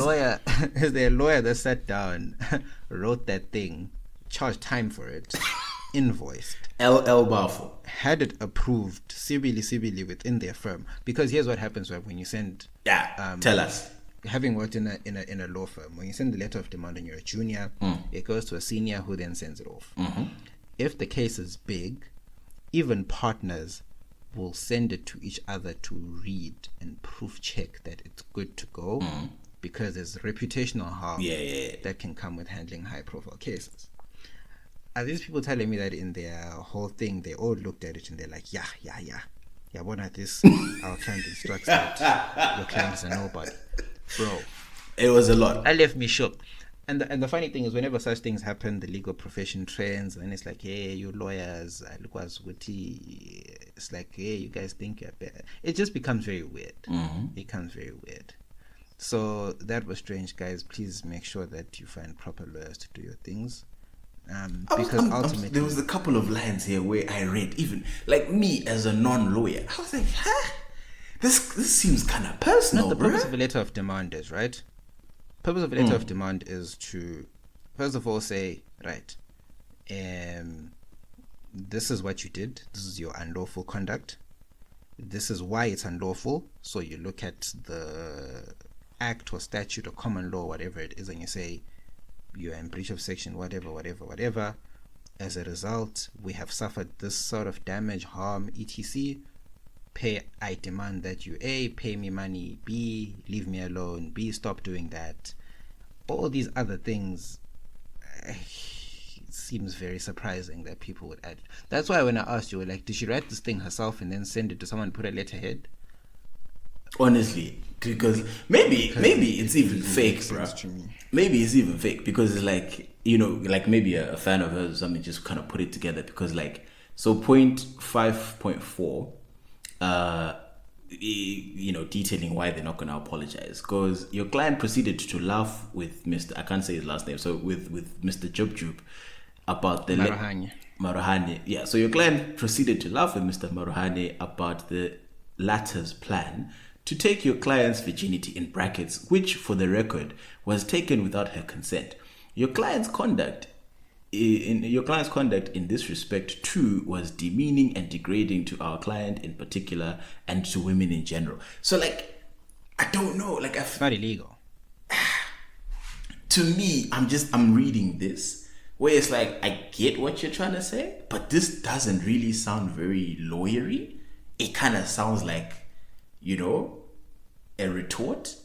The lawyer that sat down, wrote that thing, charged time for it, invoiced, LL Bafo, had it approved civilly within their firm. Because here's what happens when you send tell us. Having worked in a law firm, when you send the letter of demand and you're a junior, it goes to a senior who then sends it off. If the case is big, even partners will send it to each other to read and proof check that it's good to go, because there's reputational harm that can come with handling high profile cases. Are these people telling me that in their whole thing they all looked at it and they're like, yeah, what at this our client instructs that your client is a nobody? Bro, it was a lot. That left me shook. And the funny thing is, whenever such things happen, the legal profession trends, and it's like, hey, you lawyers, look what's witty. It's like, hey, you guys think you're better. It just becomes very weird. It becomes very weird. So that was strange, guys. Please make sure that you find proper lawyers to do your things. Because ultimately, there was a couple of lines here where I read, even like me as a non-lawyer, I was like, this seems kind of personal. Not the purpose of a letter of demand is, right? Purpose of a letter of demand is to, first of all, say, right, this is what you did. This is your unlawful conduct. This is why it's unlawful. So you look at the act or statute or common law, whatever it is, and you say, you're in breach of section, whatever. As a result, we have suffered this sort of damage, harm, etc. I demand that you A, pay me money, B, leave me alone, B, stop doing that. All these other things, it seems very surprising that people would add. That's why when I asked you, like, did she write this thing herself and then send it to someone, put a letterhead? Honestly, because maybe it's even fake, bro. Maybe it's even fake because it's like, like maybe a fan of hers or something just kind of put it together because like, so point 5.4, detailing why they're not going to apologize, because your client proceeded to laugh with Mr. I can't say his last name, so with Mr. Jub Jub about the Maruhane. Yeah, so your client proceeded to laugh with Mr. Maruhane about the latter's plan to take your client's virginity, in brackets, which for the record was taken without her consent. Your client's conduct in your client's conduct in this respect too was demeaning and degrading to our client in particular and to women in general. So like, I don't know, like it's not illegal. To me, I'm reading this where it's like, I get what you're trying to say, but this doesn't really sound very lawyery. It kind of sounds like, you know, a retort.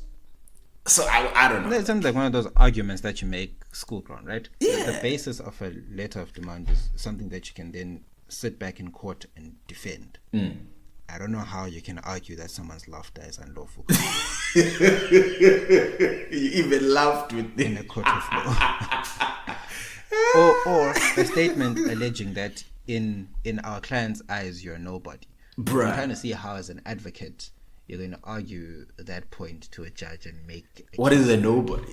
So I don't know. It sounds like one of those arguments that you make schoolground, right? Yeah. The basis of a letter of demand is something that you can then sit back in court and defend. I don't know how you can argue that someone's laughter is unlawful. You even laughed with in it. a court of law. or a statement alleging that in our client's eyes you're nobody. Bruh. I'm trying to see how, as an advocate, you're going to argue that point to a judge and make What is a nobody?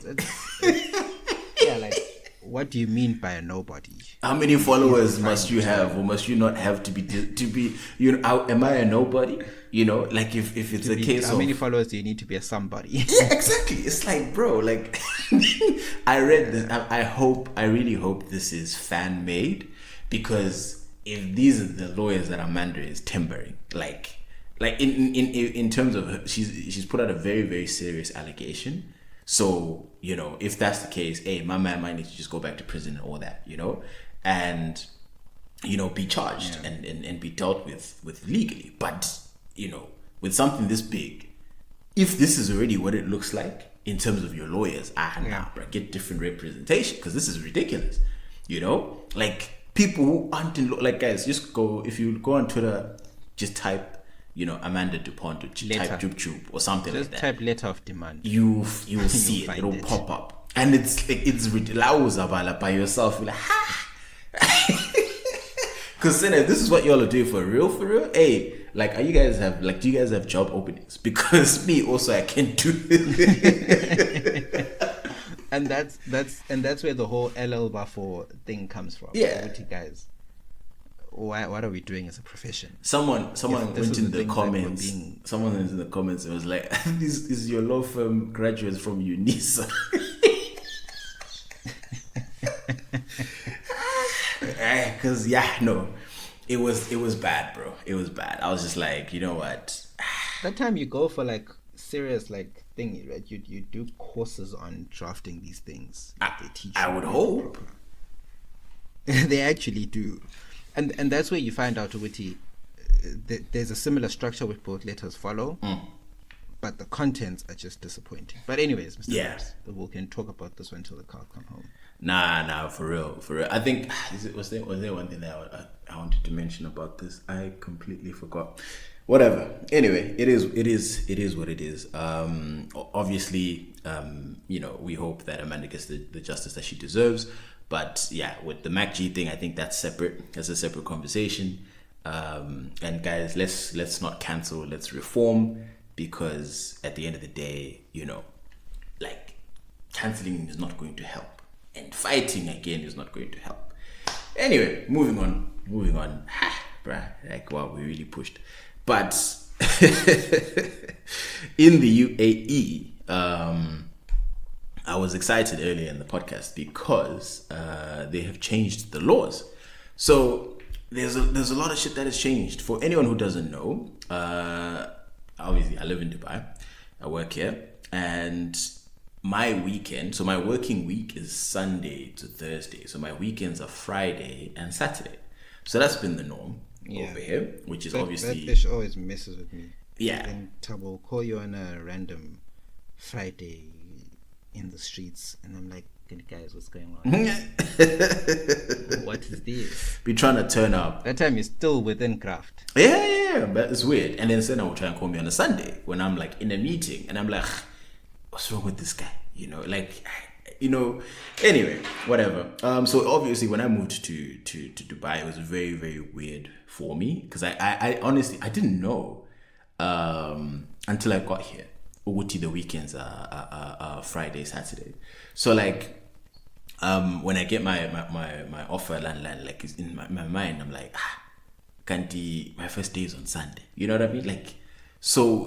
Yeah, like, what do you mean by a nobody? How many followers must you have, or must you not have to be? You know, am I a nobody? You know, like if it's a case how of many followers do you need to be a somebody? Yeah, exactly. It's like, bro, like I read this. I really hope this is fan made, because if these are the lawyers that Amanda is timbering, like in terms of her, she's put out a very, very serious allegation. So, you know, if that's the case, hey, my man might need to just go back to prison and all that, you know, and, you know, be charged and be dealt with legally. But, you know, with something this big, if this is already what it looks like in terms of your lawyers, nah, bro, get different representation, because this is ridiculous, you know, like people who aren't in like, guys, just go, if you go on Twitter, just type, you know, Amanda DuPont, or type Jub Jub or something Just like that. type letter of demand. You'll see it. It'll pop up, and it's ridiculous by yourself. You're like, ha, because then this is what y'all are doing for real. Hey, like, do you guys have job openings? Because me also, I can do it. And that's where the whole LL Bafo thing comes from. Yeah, guys. What are we doing as a profession? Someone went in the comments. Someone went in the comments and was like, "This is your law firm graduates from UNISA." Because it was bad, bro. It was bad. I was just like, you know what? That time you go for like serious like thing, right? You do courses on drafting these things. They teach. I would hope. They actually do. And that's where you find out, Witty, there's a similar structure which both letters follow, but the contents are just disappointing. But anyways, Mr. Gibbs, we can talk about this one until the car come home. Nah, for real. I think was there one thing that I wanted to mention about this? I completely forgot. Whatever. Anyway, it is what it is. Obviously, you know, we hope that Amanda gets the justice that she deserves. But yeah, with the MacG thing, I think that's separate. That's a separate conversation. And guys, let's not cancel. Let's reform, because at the end of the day, you know, like, canceling is not going to help, and fighting again is not going to help. Anyway, moving on. Bruh, like, wow, we really pushed. But in the UAE, I was excited earlier in the podcast because they have changed the laws. So there's a lot of shit that has changed. For anyone who doesn't know, obviously I live in Dubai, I work here, and my working week is Sunday to Thursday. So my weekends are Friday and Saturday. So that's been the norm over here, which is obviously... That always messes with me. Yeah. And Tabo call you on a random Friday in the streets, and I'm like, guys, what's going on? What is this? Be trying to turn up. That time you're still within craft. Yeah, but it's weird. And then Senna will try and call me on a Sunday when I'm like in a meeting, and I'm like, what's wrong with this guy? You know, like, you know. Anyway, whatever. So obviously when I moved to Dubai, it was very, very weird for me, because I honestly I didn't know until I got here. The weekends are Friday, Saturday. So like, when I get my offer, like, it's in my mind, I'm like, Kanti, my first day is on Sunday. You know what I mean? Like, so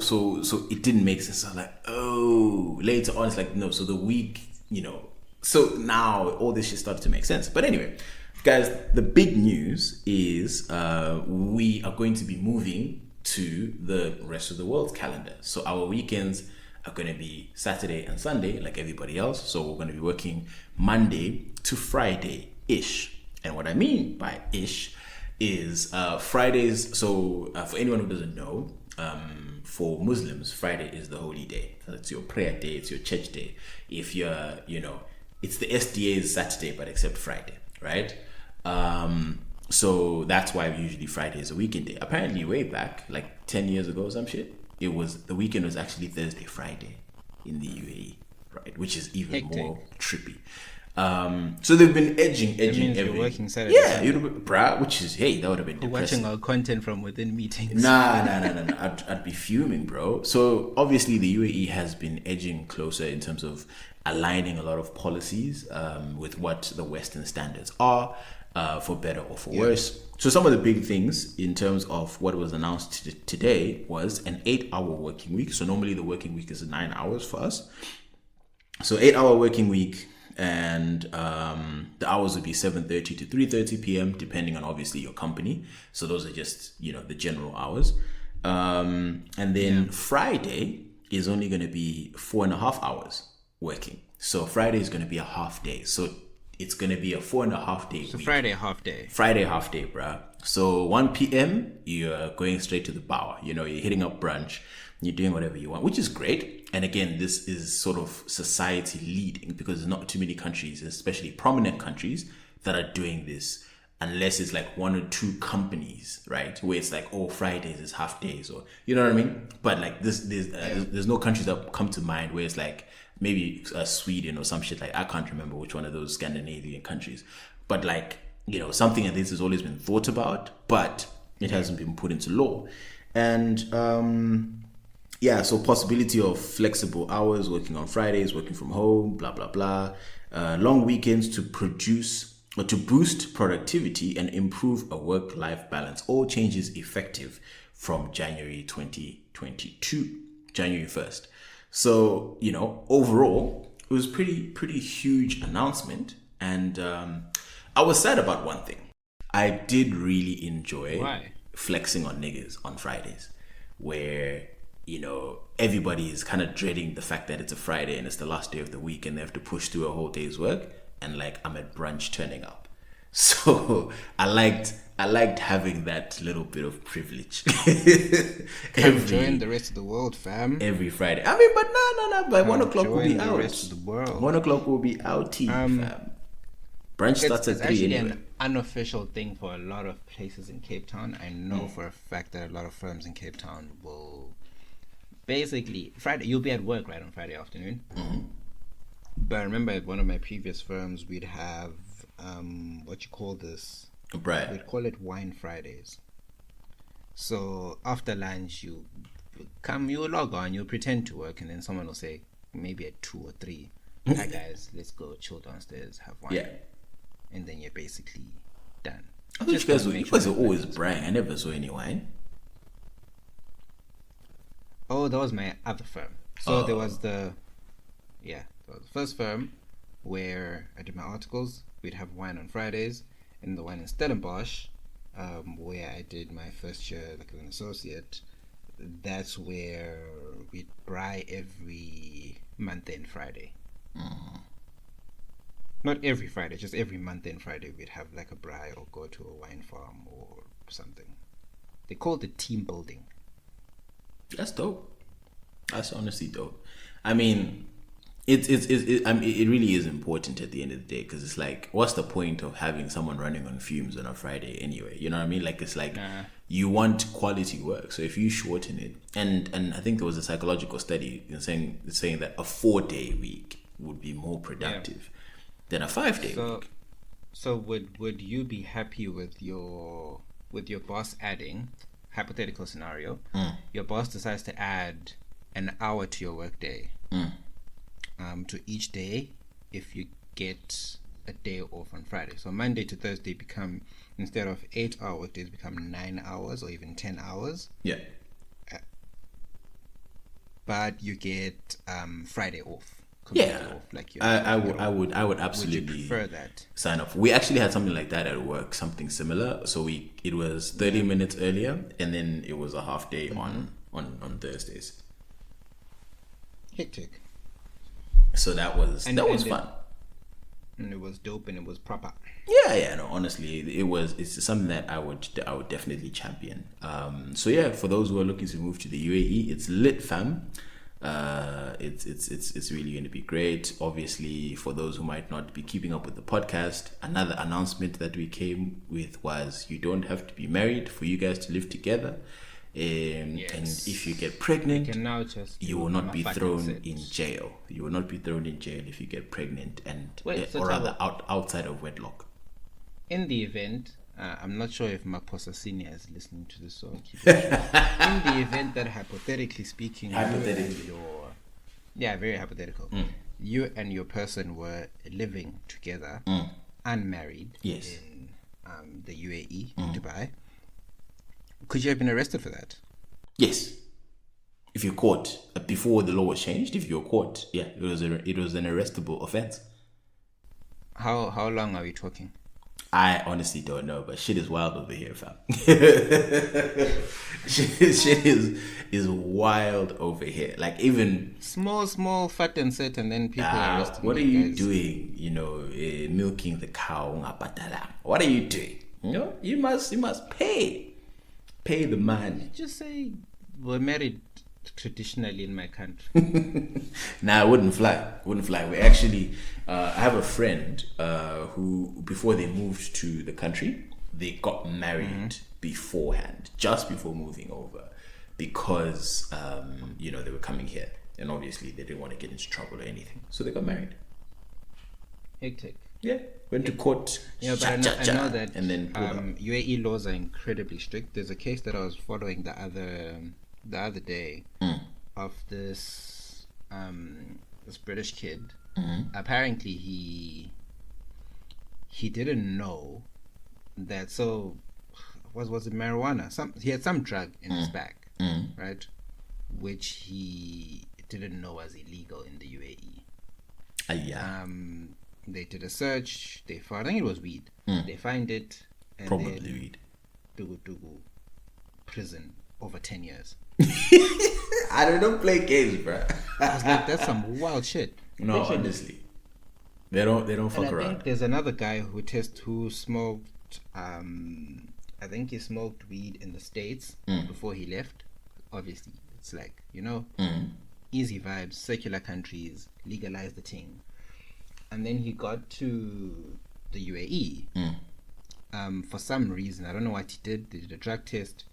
it didn't make sense. So I'm like, oh, later on, it's like, no. So the week, you know, So now all this shit started to make sense. But anyway, guys, the big news is we are going to be moving to the rest of the world's calendar. So our weekends are going to be Saturday and Sunday like everybody else. So we're going to be working Monday to Friday-ish. And what I mean by ish is Fridays. So for anyone who doesn't know, for Muslims, Friday is the holy day. So it's your prayer day, it's your church day. If you're, it's the SDA's Saturday, but except Friday, right? So that's why usually Friday is a weekend day. Apparently way back, like 10 years ago or some shit, the weekend was actually Thursday, Friday in the UAE, right? Which is even more trippy. So they've been edging you're working Saturday. Yeah, bruh, which is, hey, that would have been depressing. Watching our content from within meetings. Nah. I'd be fuming, bro. So obviously the UAE has been edging closer in terms of aligning a lot of policies with what the Western standards are, for better or for worse. So some of the big things in terms of what was announced today was an 8-hour working week. So normally the working week is 9 hours for us. So 8-hour working week. And the hours would be 7:30 to 3:30 p.m. depending on obviously your company. So those are just the general hours. And then Friday is only going to be 4.5 hours working. So Friday is going to be a half day. So it's going to be a 4.5 day week. Friday half day. Friday half day, bruh. So 1 p.m. you're going straight to the bar. You're hitting up brunch. You're doing whatever you want, which is great. And again, this is sort of society leading because there's not too many countries, especially prominent countries, that are doing this, unless it's like one or two companies, right? Where it's like, oh, Fridays is half days, or you know what I mean? But like there's no countries that come to mind where it's like maybe Sweden or some shit like, I can't remember which one of those Scandinavian countries. But like, something like this has always been thought about, but it hasn't been put into law. And so possibility of flexible hours, working on Fridays, working from home, blah, blah, blah. Long weekends to boost productivity and improve a work-life balance. All changes effective from January 2022, January 1st. So, overall, it was pretty huge announcement. And I was sad about one thing. I did really enjoy flexing on niggas on Fridays, where everybody is kind of dreading the fact that it's a Friday and it's the last day of the week and they have to push through a whole day's work, and like I'm at brunch turning up. So I liked having that little bit of privilege. Join the rest of the world, fam. Every Friday. I mean, but no. By 1 o'clock we'll be out. The rest of the world. 1 o'clock we'll be out, fam. Brunch starts at 3 actually anyway. An unofficial thing for a lot of places in Cape Town. I know for a fact that a lot of firms in Cape Town will basically Friday. You'll be at work right on Friday afternoon. Mm-hmm. But I remember at one of my previous firms, we'd have what you call this? Right. We'd call it Wine Fridays. So after lunch, you log on, you pretend to work, and then someone will say, maybe at 2 or 3, hi guys, let's go chill downstairs, have wine. Yeah. And then you're basically done. I thought you guys are always brag. I never saw any wine. Oh, that was my other firm. So there was the first firm where I did my articles. We'd have wine on Fridays. And the one in Stellenbosch, where I did my first year like as an associate, that's where we'd braai every month-end Friday. Mm. Not every Friday, just every month-end Friday we'd have like a braai or go to a wine farm or something. They called it team building. That's dope. That's honestly dope. I mean, it really is important at the end of the day, because it's like, what's the point of having someone running on fumes on a Friday anyway? You know what I mean? Like, it's like you want quality work. So if you shorten it, and I think there was a psychological study saying that a 4-day week would be more productive than a 5-day week. So would you be happy with your boss adding, hypothetical scenario, your boss decides to add an hour to your work day? To each day if you get a day off on Friday. So Monday to Thursday become, instead of 8-hour work days, become 9 hours or even 10 hours. Yeah. But you get Friday off. Yeah, off, like I would absolutely would you prefer that? sign up. We actually had something like that at work, something similar. So it was 30 minutes earlier, and then it was a half day on Thursdays. Hectic. So that was fun. And it was dope, and it was proper. Yeah, no, honestly, it's something that I would definitely champion. So yeah, for those who are looking to move to the UAE, it's lit, fam. It's really going to be great. Obviously, for those who might not be keeping up with the podcast, another announcement that we came with was you don't have to be married for you guys to live together. And if you get pregnant, you will not be thrown in jail. You will not be thrown in jail if you get pregnant, or rather outside of wedlock. In the event, I'm not sure if Maposa Senior is listening to this, so I'll keep it short. In the event that hypothetically speaking, very hypothetical, you and your person were living together, unmarried, in the UAE, Dubai. Could you have been arrested for that? Yes. If you're caught, before the law was changed, if you're caught, it was an arrestable offense. How long are we talking? I honestly don't know, but shit is wild over here, fam. shit is wild over here. Like even small, fat and set, and then people are arresting. What are you doing? Milking the cow. What are you doing? You must pay the man. Just say we're married traditionally in my country. Nah, it wouldn't fly. We actually, I have a friend who, before they moved to the country, they got married beforehand, just before moving over, because they were coming here, and obviously they didn't want to get into trouble or anything, so they got married. Hectic. Yeah, went to court. Yeah, but I know that and then UAE laws are incredibly strict. There's a case that I was following the other day of this British kid. Apparently he didn't know that. So was it marijuana? He had some drug in his bag, right? Which he didn't know was illegal in the UAE. They did a search. They found, I think it was weed. They find it. And probably weed. Dugu prison over 10 years. I don't play games, bro. I was like, that's some wild shit. No, honestly, they don't fuck around. I think there's another guy who smoked. I think he smoked weed in the States before he left. Obviously, it's like easy vibes, secular countries, legalize the thing. And then he got to the UAE. For some reason, I don't know what he did. They did a drug test.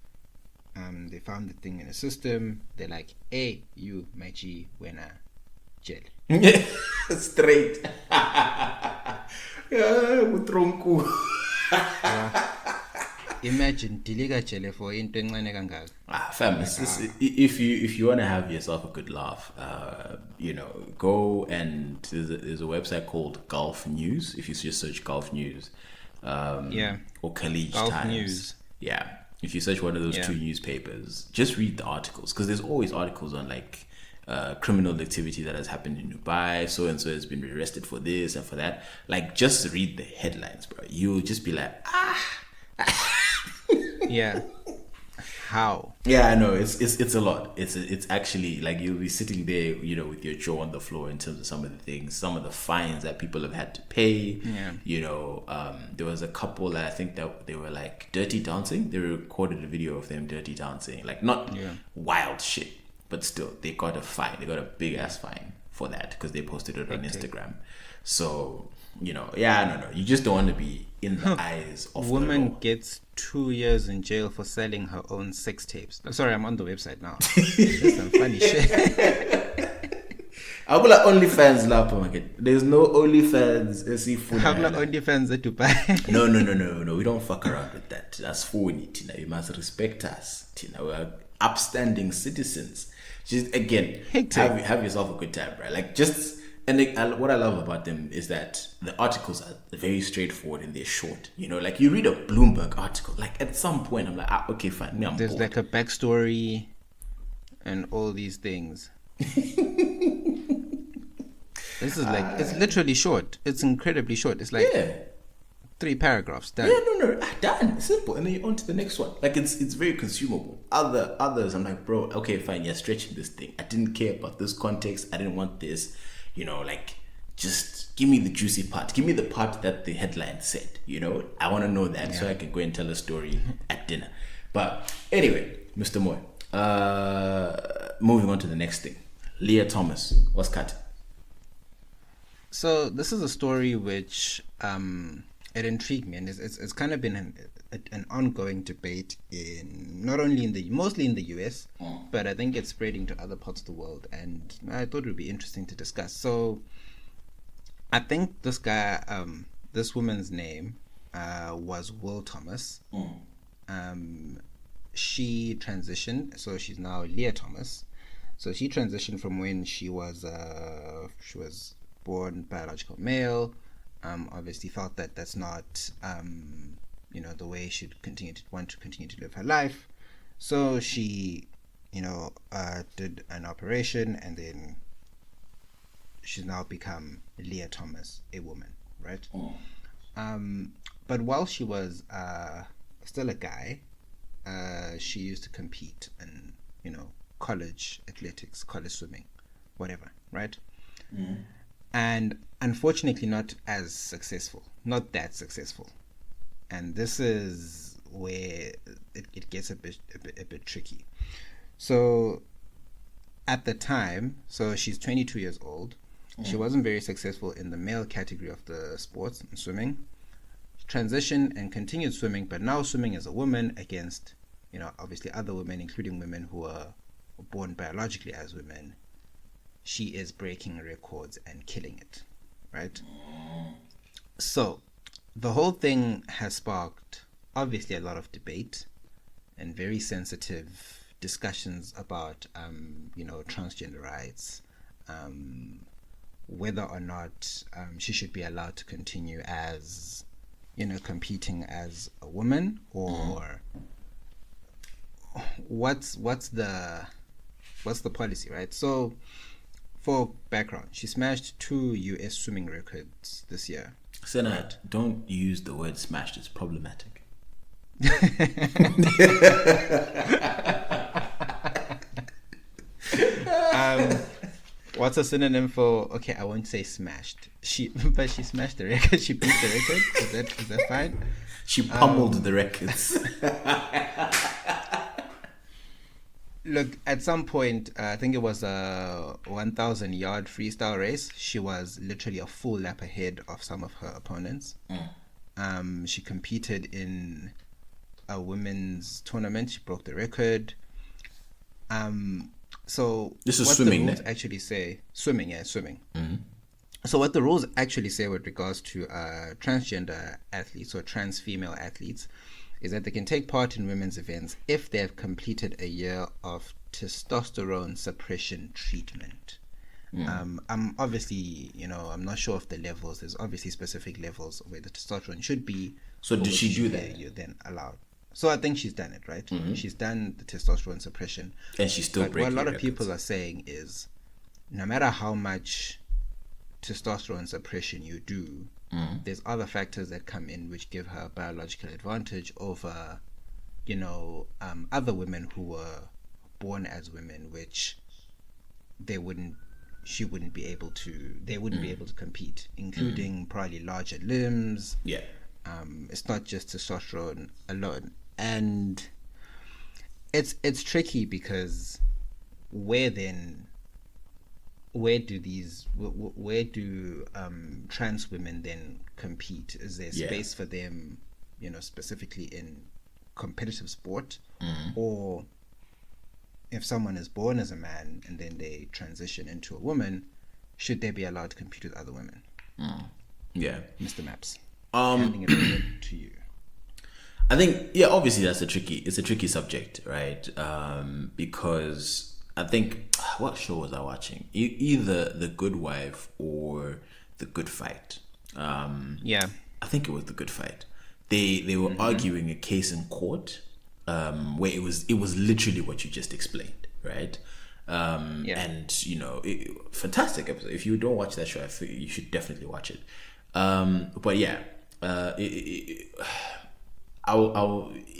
They found the thing in the system. They're like, "Hey, you, my G, wena jail." Straight. Imagine diliga jail for into encane kangaka. Fam, if you want to have yourself a good laugh, go and there's a website called Gulf News. If you just search Gulf News, or Khaleej Gulf Times, News. yeah. If you search one of those two newspapers, just read the articles, because there's always articles on like criminal activity that has happened in Dubai. So and so has been arrested for this and for that. Like, just read the headlines, bro. You'll just be like, yeah. How? Yeah, I know, it's a lot. It's actually like you'll be sitting there, with your jaw on the floor in terms of some of the things, some of the fines that people have had to pay. Yeah. There was a couple that I think that they were like dirty dancing. They recorded a video of them dirty dancing, like not wild shit, but still they got a fine. They got a big ass fine for that because they posted it on Instagram. So no, you just don't want to be in the eyes of woman the law. Gets 2 years in jail for selling her own sex tapes. Sorry, I'm on the website now. That's some funny shit. I'll be like OnlyFans lap market. There's no OnlyFans. How like OnlyFans at Dubai? No. We don't fuck around with that. That's phony, Tina. You must respect us, Tina. We are upstanding citizens. Just again, have yourself a good time, right? Like just. And what I love about them is that the articles are very straightforward and they're short. Like you read a Bloomberg article, like at some point I'm like, okay, fine. There's bored. Like a backstory and all these things. This is like, it's literally short. It's incredibly short. It's like 3 paragraphs done. Yeah, no, done. Simple. And then you're on to the next one. Like it's very consumable. Others, I'm like, bro, okay, fine, you're stretching this thing. I didn't care about this context. I didn't want this, like, just give me the juicy part. Give me the part that the headline said, I want to know that so I can go and tell a story at dinner. But anyway, Mr. Moy, moving on to the next thing. Leah Thomas was cut. So this is a story which it intrigued me, and it's kind of been an ongoing debate mostly in the US, but I think it's spreading to other parts of the world, and I thought it would be interesting to discuss. So I think this woman's name was Will Thomas. She transitioned, so she's now Leah Thomas. So she transitioned from when she was born biological male. Obviously felt that that's not the way she'd want to continue to live her life. So she did an operation, and then she's now become Leah Thomas, a woman, right? But while she was still a guy, she used to compete in college athletics, college swimming, whatever, right? And unfortunately not that successful. And this is where it gets a bit tricky. So at the time, so she's 22 years old. She wasn't very successful in the male category of the sports and swimming. She transitioned and continued swimming, but now swimming as a woman against, obviously other women, including women who are born biologically as women. She is breaking records and killing it, right? So the whole thing has sparked obviously a lot of debate and very sensitive discussions about transgender rights, whether or not she should be allowed to continue as competing as a woman, or what's the policy, right? So for background, she smashed 2 US swimming records this year. Senna, don't use the word smashed. It's problematic. What's a synonym for? Okay, I won't say smashed. But she smashed the record. She beat the record. Is that fine? She pummeled the records. Look, at some point, I think it was a 1,000-yard freestyle race. She was literally a full lap ahead of some of her opponents. She competed in a women's tournament. She broke the record. So this is what swimming, the rules actually say? Swimming. So what the rules actually say with regards to transgender athletes or trans female athletes is that they can take part in women's events if they have completed a year of testosterone suppression treatment. I'm obviously, I'm not sure of the levels. There's obviously specific levels where the testosterone should be. So did she do that? You're then allowed. So I think she's done it, right? She's done the testosterone suppression. And she's still breaking what a lot of records. people are saying is, no matter how much testosterone suppression you do, there's other factors that come in which give her a biological advantage over, other women who were born as women, which they wouldn't be able to compete, including probably larger limbs. Yeah. It's not just testosterone alone, and it's tricky because where do trans women then compete? Is there space for them, specifically in competitive sport, or if someone is born as a man and then they transition into a woman, should they be allowed to compete with other women? Yeah, Mr. Maps, handing it over to you. I think obviously it's a tricky subject, right? Because I think, what show was I watching? Either The Good Wife or The Good Fight. I think it was The Good Fight. They were arguing a case in court where it was literally what you just explained, right? And fantastic episode. If you don't watch that show, I feel you should definitely watch it. But yeah,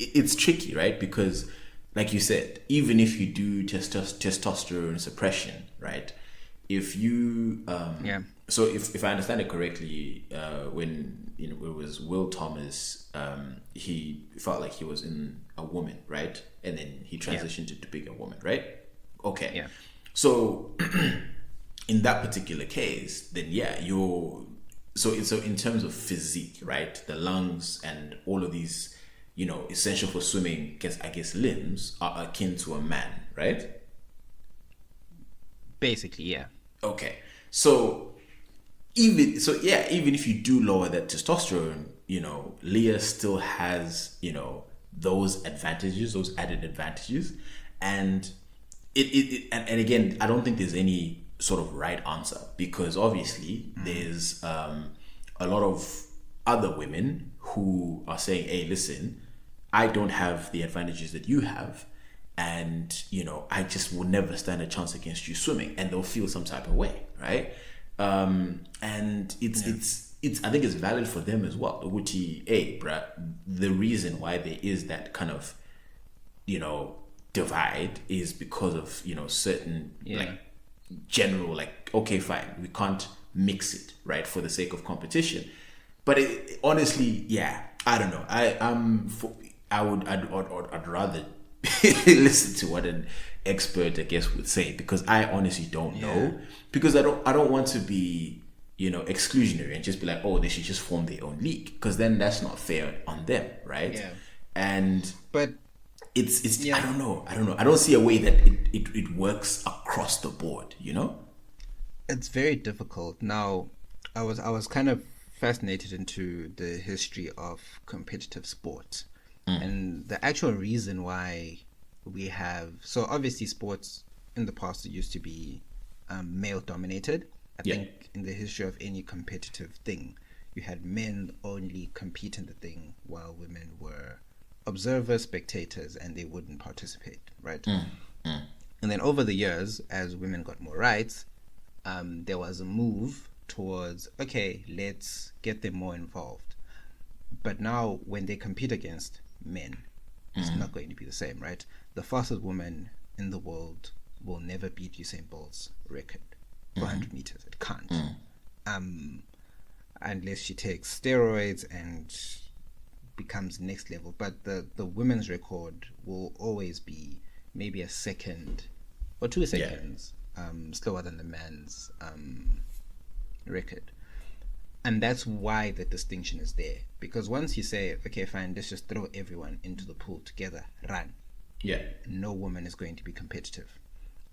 it's tricky, right? Because, like you said, even if you do testosterone suppression, right? If you so if I understand it correctly, when it was Will Thomas, he felt like he was in a woman, right? And then he transitioned into being a woman, right? Okay. Yeah. So in that particular case, then so in terms of physique, right? The lungs and all of these, essential for swimming, I guess limbs are akin to a man, right? Basically, yeah. Okay. So even if you do lower that testosterone, Leah still has, those advantages, those added advantages. And and again, I don't think there's any sort of right answer, because obviously there's a lot of other women who are saying, hey, listen, I don't have the advantages that you have, and I just will never stand a chance against you swimming, and they'll feel some type of way, right? And it's I think it's valid for them as well, which the reason why there is that kind of divide is because of certain like general, like, okay, fine, we can't mix it, right, for the sake of competition. But honestly, I don't know, I'd rather listen to what an expert, I guess, would say, because I honestly don't know, because I don't want to be exclusionary and just be like, oh, they should just form their own league, because then that's not fair on them, right? But it's I don't know, I don't see a way that it works across the board. It's very difficult. Now, I was kind of fascinated into the history of competitive sport. And the actual reason why we have, so obviously sports in the past, it used to be male dominated. I think in the history of any competitive thing, you had men only compete in the thing, while women were observers, spectators, and they wouldn't participate, right? And then over the years, as women got more rights, there was a move towards, okay, let's get them more involved. But now when they compete against men, it's not going to be the same, right? The fastest woman in the world will never beat Usain Bolt's record for 100 meters. It can't. Unless she takes steroids and becomes next level. But the women's record will always be maybe a second or 2 seconds slower than the man's record. And that's why the distinction is there. Because once you say, okay, fine, let's just throw everyone into the pool together, run. No woman is going to be competitive.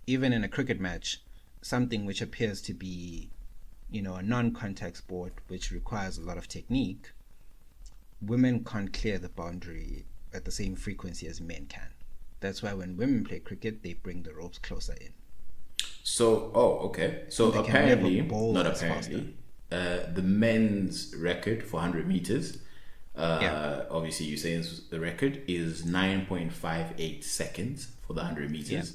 Even in a cricket match, something which appears to be, a non-contact sport, which requires a lot of technique, women can't clear the boundary at the same frequency as men can. That's why when women play cricket, they bring the ropes closer in. So, okay. So apparently, not apparently, the men's record for 100 meters, obviously Usain's the record, is 9.58 seconds for the 100 meters.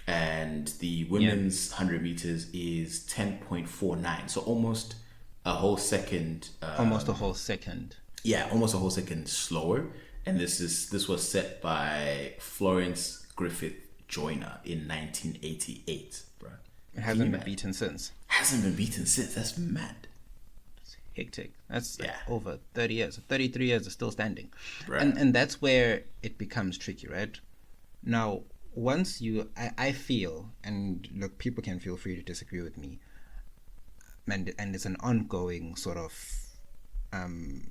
And the women's 100 meters is 10.49. So almost a whole second. Almost a whole second. Yeah, almost a whole second slower. And this was set by Florence Griffith Joyner in 1988, bro. It hasn't been beaten since. That's mad. It's hectic. That's over 30 years. 33 years is still standing. Right. And that's where it becomes tricky, right? Now, once I feel, and look, people can feel free to disagree with me, and it's an ongoing sort of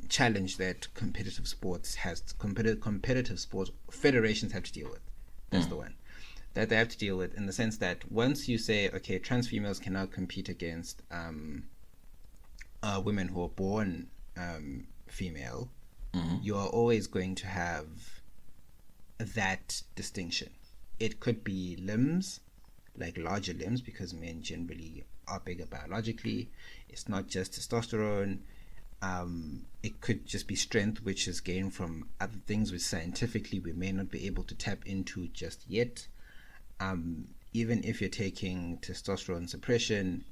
challenge that competitive sports federations have to deal with. That's the one that they have to deal with, in the sense that once you say, okay, trans females can now compete against women who are born female, you are always going to have that distinction. It could be limbs, like larger limbs, because men generally are bigger biologically. It's not just testosterone. It could just be strength, which is gained from other things which scientifically we may not be able to tap into just yet. even if you're taking testosterone suppression,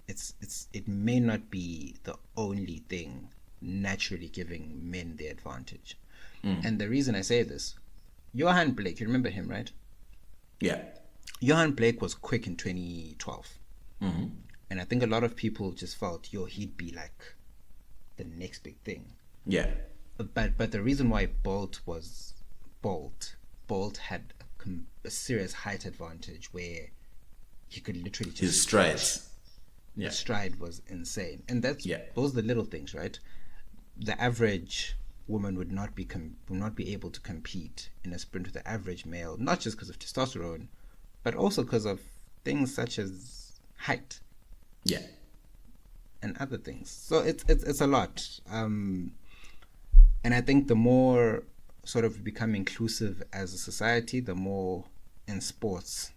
it may not be the only thing naturally giving men the advantage. And the reason I say this, Johan Blake, you remember him, right? Yeah. Johan Blake was quick in 2012. And I think a lot of people just felt, he'd be like the next big thing. Yeah. But the reason why Bolt had a serious height advantage where he could literally just... His strides. The stride was insane. And those are the little things, right? The average woman would not be able to compete in a sprint with the average male, not just because of testosterone, but also because of things such as height. Yeah. And other things. So it's a lot. And I think the more sort of become inclusive as a society, the more in sports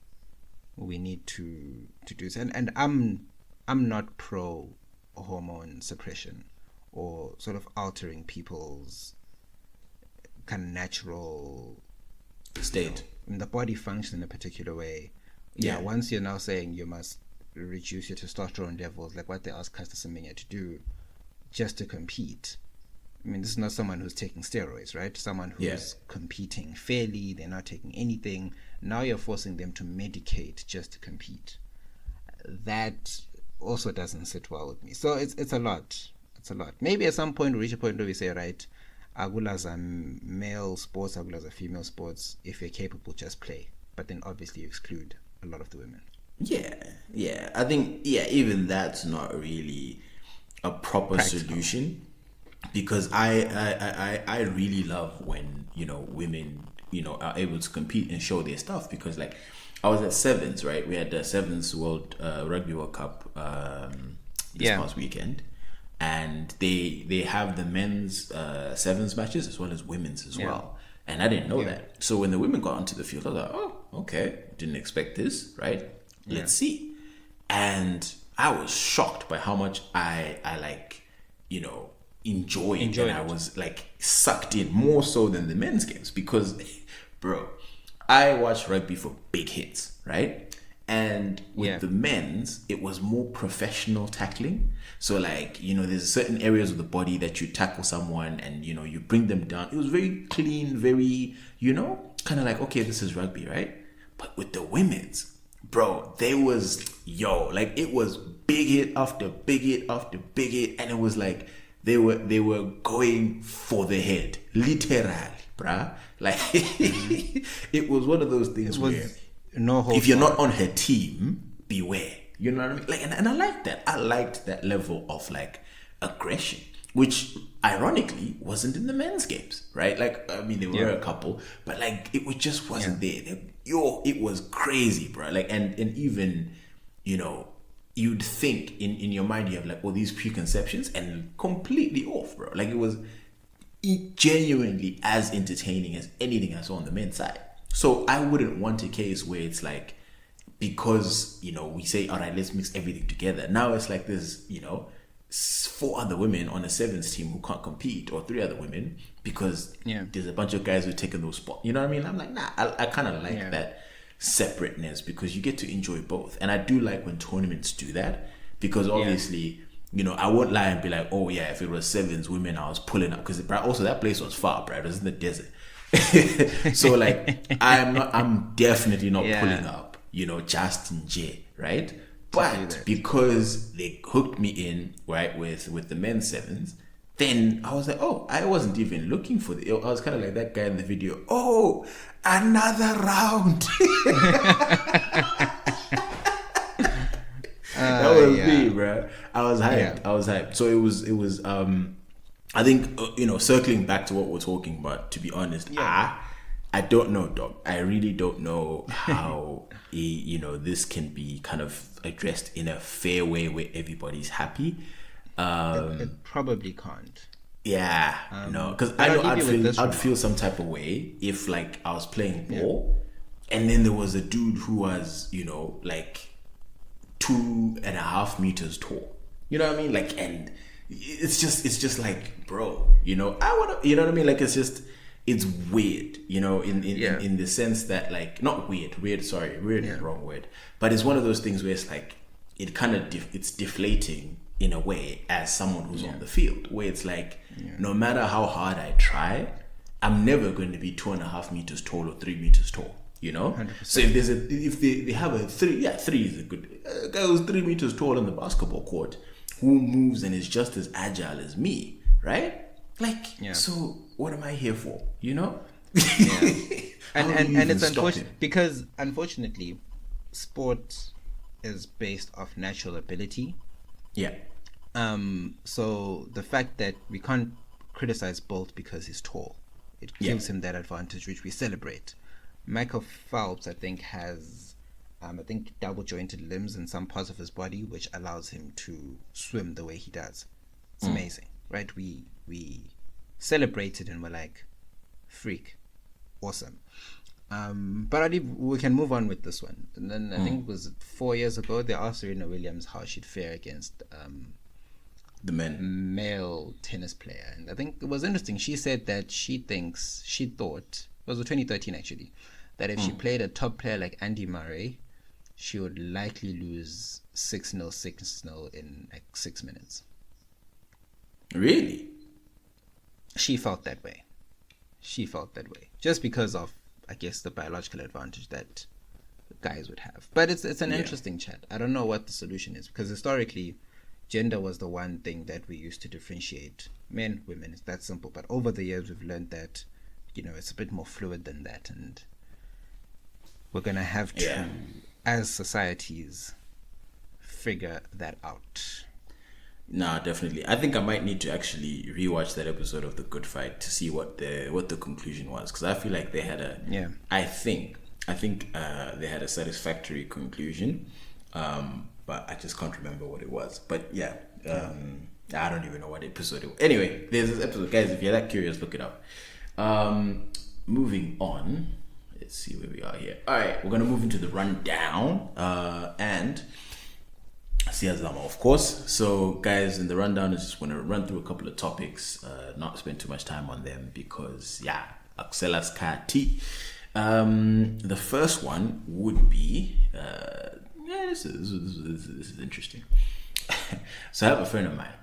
we need to do so. And I'm not pro hormone suppression or sort of altering people's kind of natural state. The body function in a particular way. Yeah, once you're now saying you must reduce your testosterone levels, like what they asked Caster Semenya to do just to compete. I mean, this is not someone who's taking steroids, right? Someone who's competing fairly, they're not taking anything. Now you're forcing them to medicate just to compete. That also doesn't sit well with me. So it's a lot. It's a lot. Maybe at some point we reach a point where we say, right, Agula's are male sports, Agula's are female sports. If you're capable, just play. But then obviously you exclude a lot of the women. Yeah. I think, even that's not really a proper solution, because I really love when, women, are able to compete and show their stuff, because like I was at Sevens, right? We had the Sevens Rugby World Cup this past weekend, and they have the men's Sevens matches as well as women's as well. And I didn't know that. So when the women got onto the field, I was like, oh, okay, didn't expect this, right? Let's see. And I was shocked by how much I like, enjoyed and I was like sucked in more so than the men's games, because, bro, I watched rugby for big hits, right? And with the men's, it was more professional tackling. So like, there's certain areas of the body that you tackle someone and, you bring them down. It was very clean, very, kind of like, okay, this is rugby, right? But with the women's, bro, there was, it was big hit after big hit after big hit. And it was like, they were going for the head, literal, bruh. Like, it was one of those things where, if you're not on her team, beware. You know what I mean? Like, and I like that. I liked that level of like aggression, which ironically wasn't in the men's games, right? Like, I mean, there were a couple, but like it just wasn't there. It was crazy, bro. Like, and even, you'd think in your mind you have like all these preconceptions, and completely off, bro. Like, it was genuinely as entertaining as anything I saw on the men's side. So I wouldn't want a case where it's like, because, we say, all right, let's mix everything together. Now it's like there's, 4 other women on a Sevens team who can't compete, or 3 other women, because there's a bunch of guys who've taken those spots. You know what I mean? I'm like, nah, I kind of like that separateness, because you get to enjoy both. And I do like when tournaments do that, because obviously, I won't lie and be like, oh yeah, if it was Sevens women, I was pulling up, because also that place was far, bro. It was in the desert. So like, I'm definitely not pulling up, Justin J, right? But because they hooked me in, right, with the men's Sevens, then I was like, oh, I wasn't even looking for I was kind of like that guy in the video. Oh, another round. That was me, bro. I was hyped. So it was I think, circling back to what we're talking about, to be honest, I don't know, dog. I really don't know how, this can be kind of addressed in a fair way where everybody's happy. It probably can't. Yeah, no, because I know I'd feel some type of way if like I was playing ball, and then there was a dude who was, like 2.5 meters tall. You know what I mean? Like, and it's just like, bro, I wanna, you know what I mean? Like, it's it's weird, you know, in the sense that, like, not weird is the wrong word, but it's one of those things where it's like, it kind of it's deflating in a way as someone who's on the field, where it's like, no matter how hard I try, I'm never going to be 2.5 meters tall or 3 meters tall, you know. 100%. So if they have a 3 is a good guy who's 3 meters tall on the basketball court, who moves and is just as agile as me, right? Like, so what am I here for, you know? and it's unfortunate because unfortunately sport is based off natural ability. So the fact that we can't criticize Bolt because he's tall, it gives him that advantage, which we celebrate. Michael Phelps, I think, has double jointed limbs in some parts of his body, which allows him to swim the way he does. It's amazing, right? We celebrate it and we're like, freak, awesome. But we can move on with this one. And then I think it was 4 years ago, they asked Serena Williams how she'd fare against the male tennis player. And I think it was interesting. She said that she thought, it was 2013 actually, that if she played a top player like Andy Murray, she would likely lose 6-0, 6-0 in like 6 minutes. Really? She felt that way. Just because of, I guess, the biological advantage that guys would have. But it's an interesting chat. I don't know what the solution is, because historically, gender was the one thing that we used to differentiate men, women. It's that simple. But over the years, we've learned that, you know, it's a bit more fluid than that. And we're going to have to, as societies, figure that out. Nah, definitely. I think I might need to actually rewatch that episode of The Good Fight to see what the conclusion was, because I feel like they had I think they had a satisfactory conclusion, but I just can't remember what it was. But I don't even know what episode it was. Anyway, there's this episode, guys. If you're that curious, look it up. Moving on, let's see where we are here. All right, we're gonna move into the rundown and. Siyazama, of course. So, guys, in the rundown, I just want to run through a couple of topics, not spend too much time on them because, Axelas Kati. The first one would be, this is interesting. So, I have a friend of mine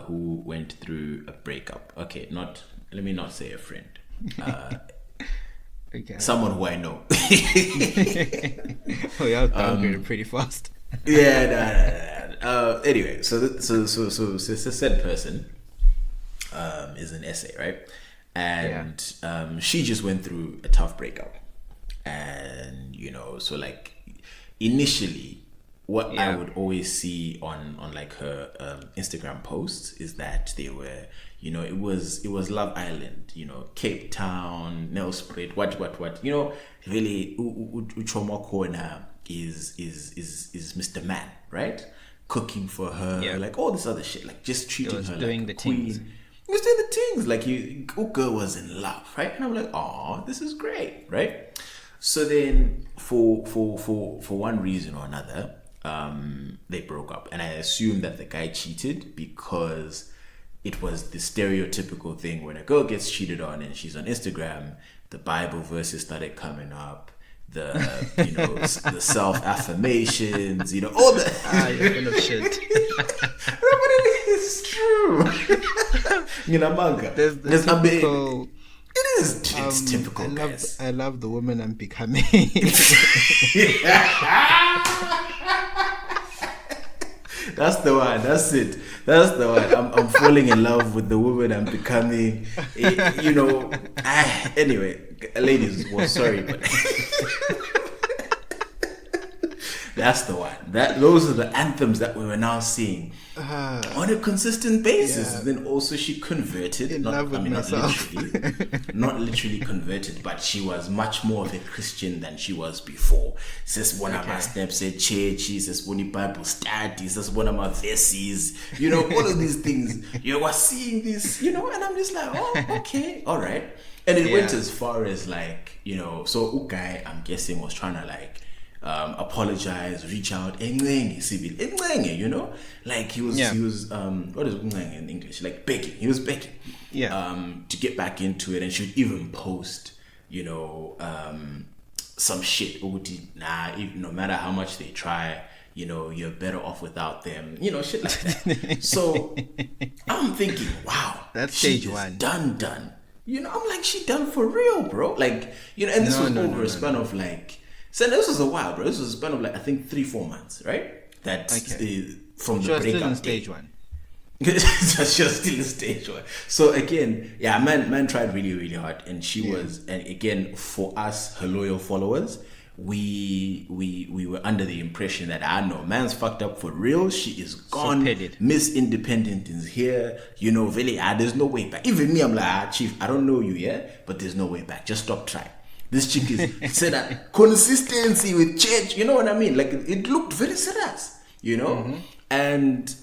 who went through a breakup. Okay, let me not say a friend. Okay. Someone who I know. Oh, y'all downgraded pretty fast. Anyway, so said person is an essay, right? And she just went through a tough breakup, and you know, so like initially, what I would always see on like her Instagram posts is that they were, you know, it was Love Island, you know, Cape Town, Nelspruit, what, you know, really Uchoma corner. Is Mr. Man, right? Cooking for her, like all this other shit, like just treating her doing like the a queen. things. He was doing the things, like girl was in love, right? And I'm like, oh, this is great, right? So then, for one reason or another, they broke up, and I assume that the guy cheated because it was the stereotypical thing when a girl gets cheated on and she's on Instagram, the Bible verses started coming up. The self-affirmations, you know, all the you're full of shit. No, but it is true. You know, manga. There's typical, it's typical, guys. I love the woman I'm becoming. That's the one. That's it. That's the one. I'm falling in love with the woman I'm becoming. You know. Anyway, ladies, well, sorry, but that's the one. Those are the anthems that we were now seeing on a consistent basis. Yeah. Then also she converted. Not literally converted, but she was much more of a Christian than she was before. Says one of my steps said church, says one Bible studies, says one of my verses, you know, all of these things. You were seeing this, you know, and I'm just like, oh, okay, all right. And it went as far as like, you know, so Ukai, I'm guessing, was trying to like apologize, reach out, you know, like he was what is in English, like begging. He was begging to get back into it, and she would even post, you know, some shit. No matter how much they try, you know, you're better off without them, you know, shit like that. So I'm thinking, wow, that's stage one. Done. You know, I'm like, she done for real, bro. Like, you know, and this was over a span of like, so this was a while, bro. This was a span of like, I think 3-4 months, right? That's from the breakup. Still in stage one. She was still in stage one. So again, yeah, man tried really, really hard, and she was, and again, for us, her loyal followers, we were under the impression that I know man's fucked up for real. She is gone. So Miss Independent is here. You know, really, there's no way back. Even me, I'm like, Chief, I don't know you, yeah, but there's no way back. Just stop trying. This chick is said that consistency with church. You know what I mean? Like it looked very serious, you know. Mm-hmm. And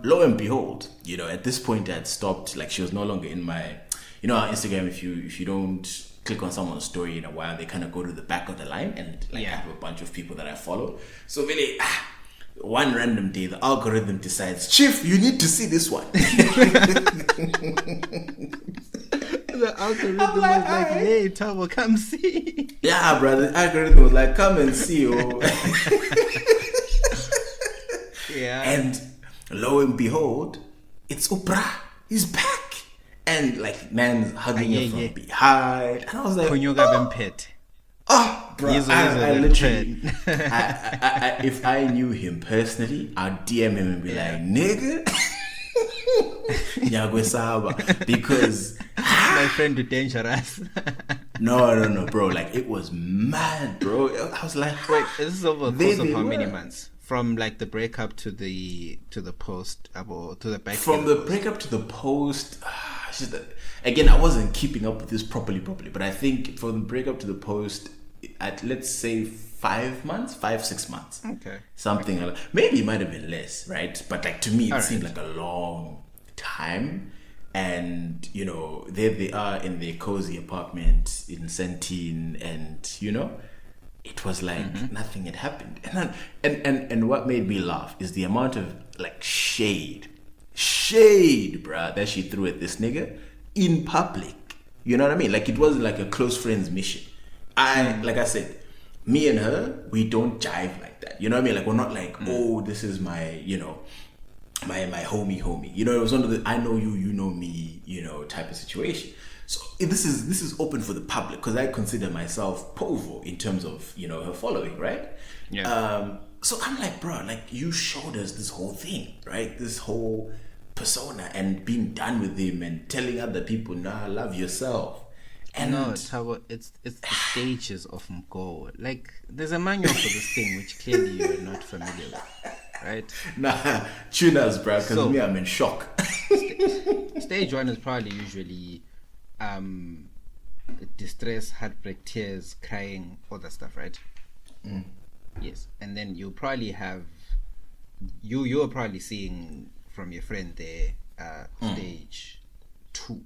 lo and behold, you know, at this point I had stopped. Like she was no longer in my, you know, on Instagram. If you don't click on someone's story in a while, they kind of go to the back of the line, and like I have a bunch of people that I follow. So really, one random day the algorithm decides, Chief, you need to see this one. The algorithm was like, hey, Tabo, come see. Yeah, brother. The algorithm was like, come and see. Oh. Yeah. And lo and behold, it's Oprah. He's back. And like, man's hugging her from behind. And I was like, oh, bro, I literally, if I knew him personally, I'd DM him and be like, nigga, because my friend is dangerous. No, bro. Like, it was mad, bro. I was like, wait, this is over the course of how many months? From like the breakup to the post, or to the back. From the breakup to the post, again, I wasn't keeping up with this properly, but I think from the breakup to the post, at let's say 5 months, 5-6 months. Okay. Something like, maybe it might have been less, right? But like to me, it seemed like a long time. And you know, there they are in their cozy apartment in Santine, and you know, it was like nothing had happened. And what made me laugh is the amount of like shade, bruh, that she threw at this nigga in public. You know what I mean? Like, it wasn't like a close friends mission. Like I said, me and her, we don't jive like that. You know what I mean? Like, we're not like, oh, this is my, you know, my homie. You know, it was one of the I know you, you know me, you know, type of situation. So this is open for the public, because I consider myself povo in terms of, you know, her following, right? Yeah. So I'm like, bro, like, you showed us this whole thing, right? This whole persona, and being done with him and telling other people, nah, love yourself. And no, Tabo, it's the stages of Mgo. Like, there's a manual for this thing which clearly you're not familiar with, right? Nah, tune us, bro, because me, I'm in shock. Stage one is probably usually distress, heartbreak, tears, crying, all that stuff, right? Yes. And then you'll probably have you're probably seeing from your friend there stage 2.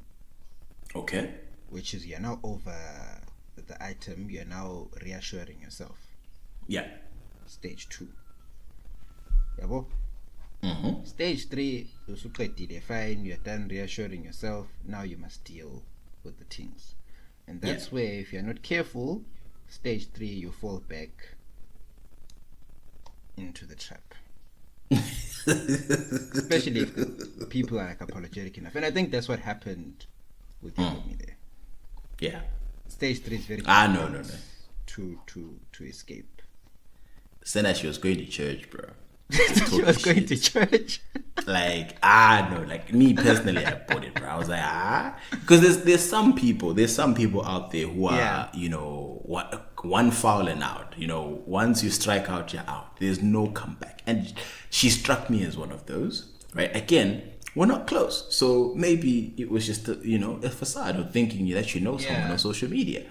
Okay. Which is, you're now over the item, you're now reassuring yourself. Yeah. Stage 2. Yabo? Stage 3, you're fine, you're done reassuring yourself. Now you must deal with the things. And that's where, if you're not careful, stage 3, you fall back into the trap. Especially if the people are like apologetic enough. And I think that's what happened with you and me there. Yeah. Stage 3 is very no. To escape. Saying that she was going to church, bro. She was going to church. Like, no, like, me personally, I bought it, bro. I was like, because there's some people out there who are, you know, one foul and out. You know, once you strike out, you're out. There's no comeback. And she struck me as one of those, right? Again, we're not close, so maybe it was just a facade of thinking that you know someone on social media,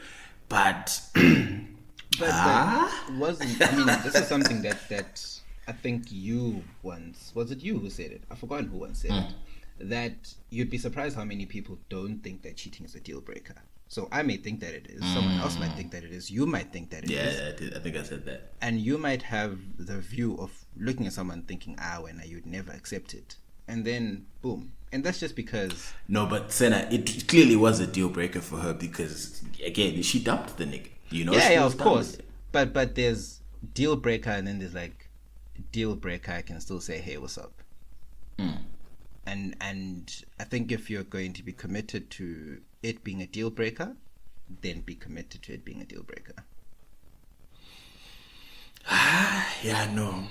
but wasn't. I mean, this is something that I think you once, was it you who said it? I've forgotten who once said it. that you'd be surprised how many people don't think that cheating is a deal breaker. So I may think that it is. Someone else might think that it is. You might think that it is. Yeah, I think I said that. And you might have the view of looking at someone thinking, when you'd never accept it. And then, boom. And that's just because... No, but Senna, it clearly was a deal breaker for her because, again, she dumped the nigga. You know? Yeah, of course. But there's deal breaker and then there's like deal breaker. I can still say, hey, what's up? And I think if you're going to be committed to it being a deal breaker, then be committed to it being a deal breaker. Yeah, no.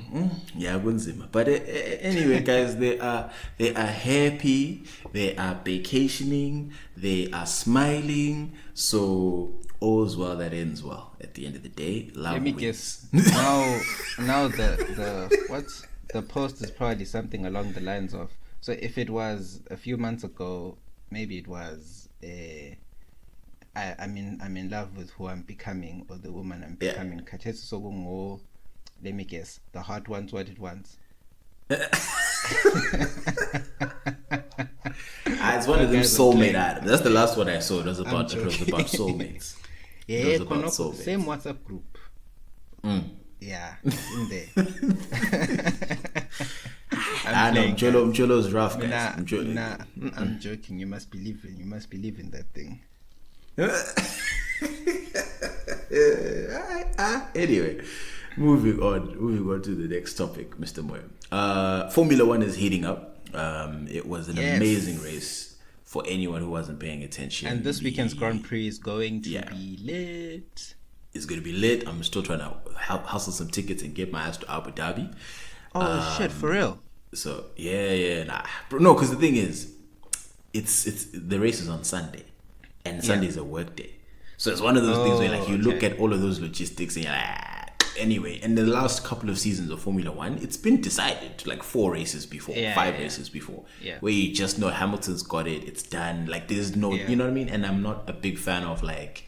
Yeah, Gunzima. But anyway, guys, they are happy, they are vacationing, they are smiling. So all's well that ends well. At the end of the day, love Let me wins. guess. Now the post is probably something along the lines of, so if it was a few months ago, maybe it was I'm in love with who I'm becoming, or the woman I'm becoming. Let me guess. The heart wants what it wants. It's one of them soulmate items. That's the last one I saw. It was about soulmates. Yeah, same WhatsApp group. Yeah, in there. I'm Jolo's rough, guys. I'm joking. You must believe in that thing. Anyway, moving on to the next topic, Mr. Moyo. Formula One is heating up. It was an amazing race for anyone who wasn't paying attention. And this weekend's Grand Prix is going to be lit. It's going to be lit. I'm still trying to hustle some tickets and get my ass to Abu Dhabi. Oh shit, for real? So no, because the thing is, it's the race is on Sunday, and Sunday is a work day. So it's one of those things where like you look at all of those logistics and you're like, anyway. And the last couple of seasons of Formula One, it's been decided like 4 races before, 5 races before, where you just know Hamilton's got it, it's done. Like there's no, you know what I mean? And I'm not a big fan of like,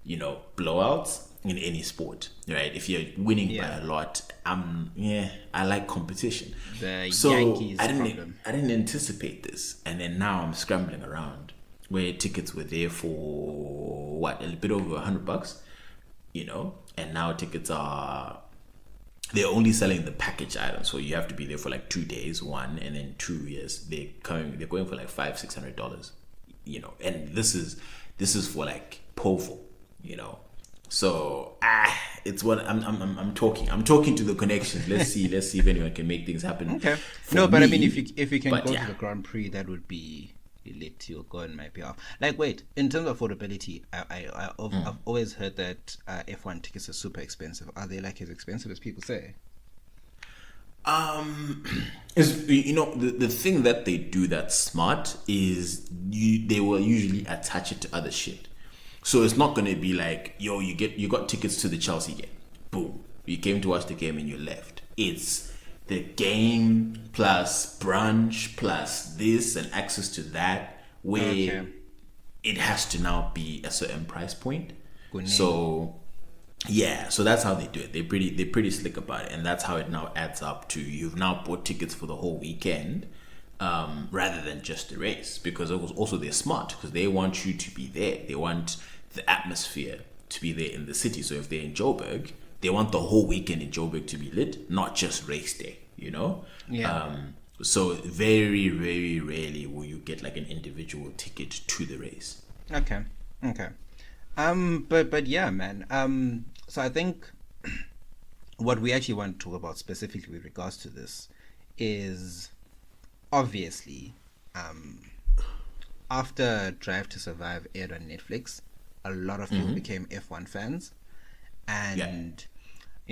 blowouts in any sport, right? If you're winning by a lot, I like competition. So Yankees I didn't anticipate this, and then now I'm scrambling around where tickets were there for a bit over $100, and now tickets they're only selling the package items, so you have to be there for like 2 days, 1, and then 2 years. They're going for like $500-$600, and this is for like POVO, So it's what I'm talking to the connections. Let's see if anyone can make things happen. Okay. No, but I mean, if you can go to the Grand Prix, that would be lit. You'll go on my behalf. Like, wait, in terms of affordability, I've always heard that F1 tickets are super expensive. Are they like as expensive as people say? Is the thing that they do that's smart is they will usually attach it to other shit. So it's not going to be like, you got tickets to the Chelsea game. Boom. You came to watch the game and you left. It's the game plus brunch plus this and access to that, where it has to now be a certain price point. So that's how they do it. They're pretty slick about it, and that's how it now adds up to you've now bought tickets for the whole weekend. Rather than just the race, because also they're smart, because they want you to be there. They want the atmosphere to be there in the city. So if they're in Joburg, they want the whole weekend in Joburg to be lit, not just race day, so very, very rarely will you get like an individual ticket to the race. Okay. But yeah, man. So I think what we actually want to talk about specifically with regards to this is obviously, after Drive to Survive aired on Netflix, a lot of people became F1 fans, and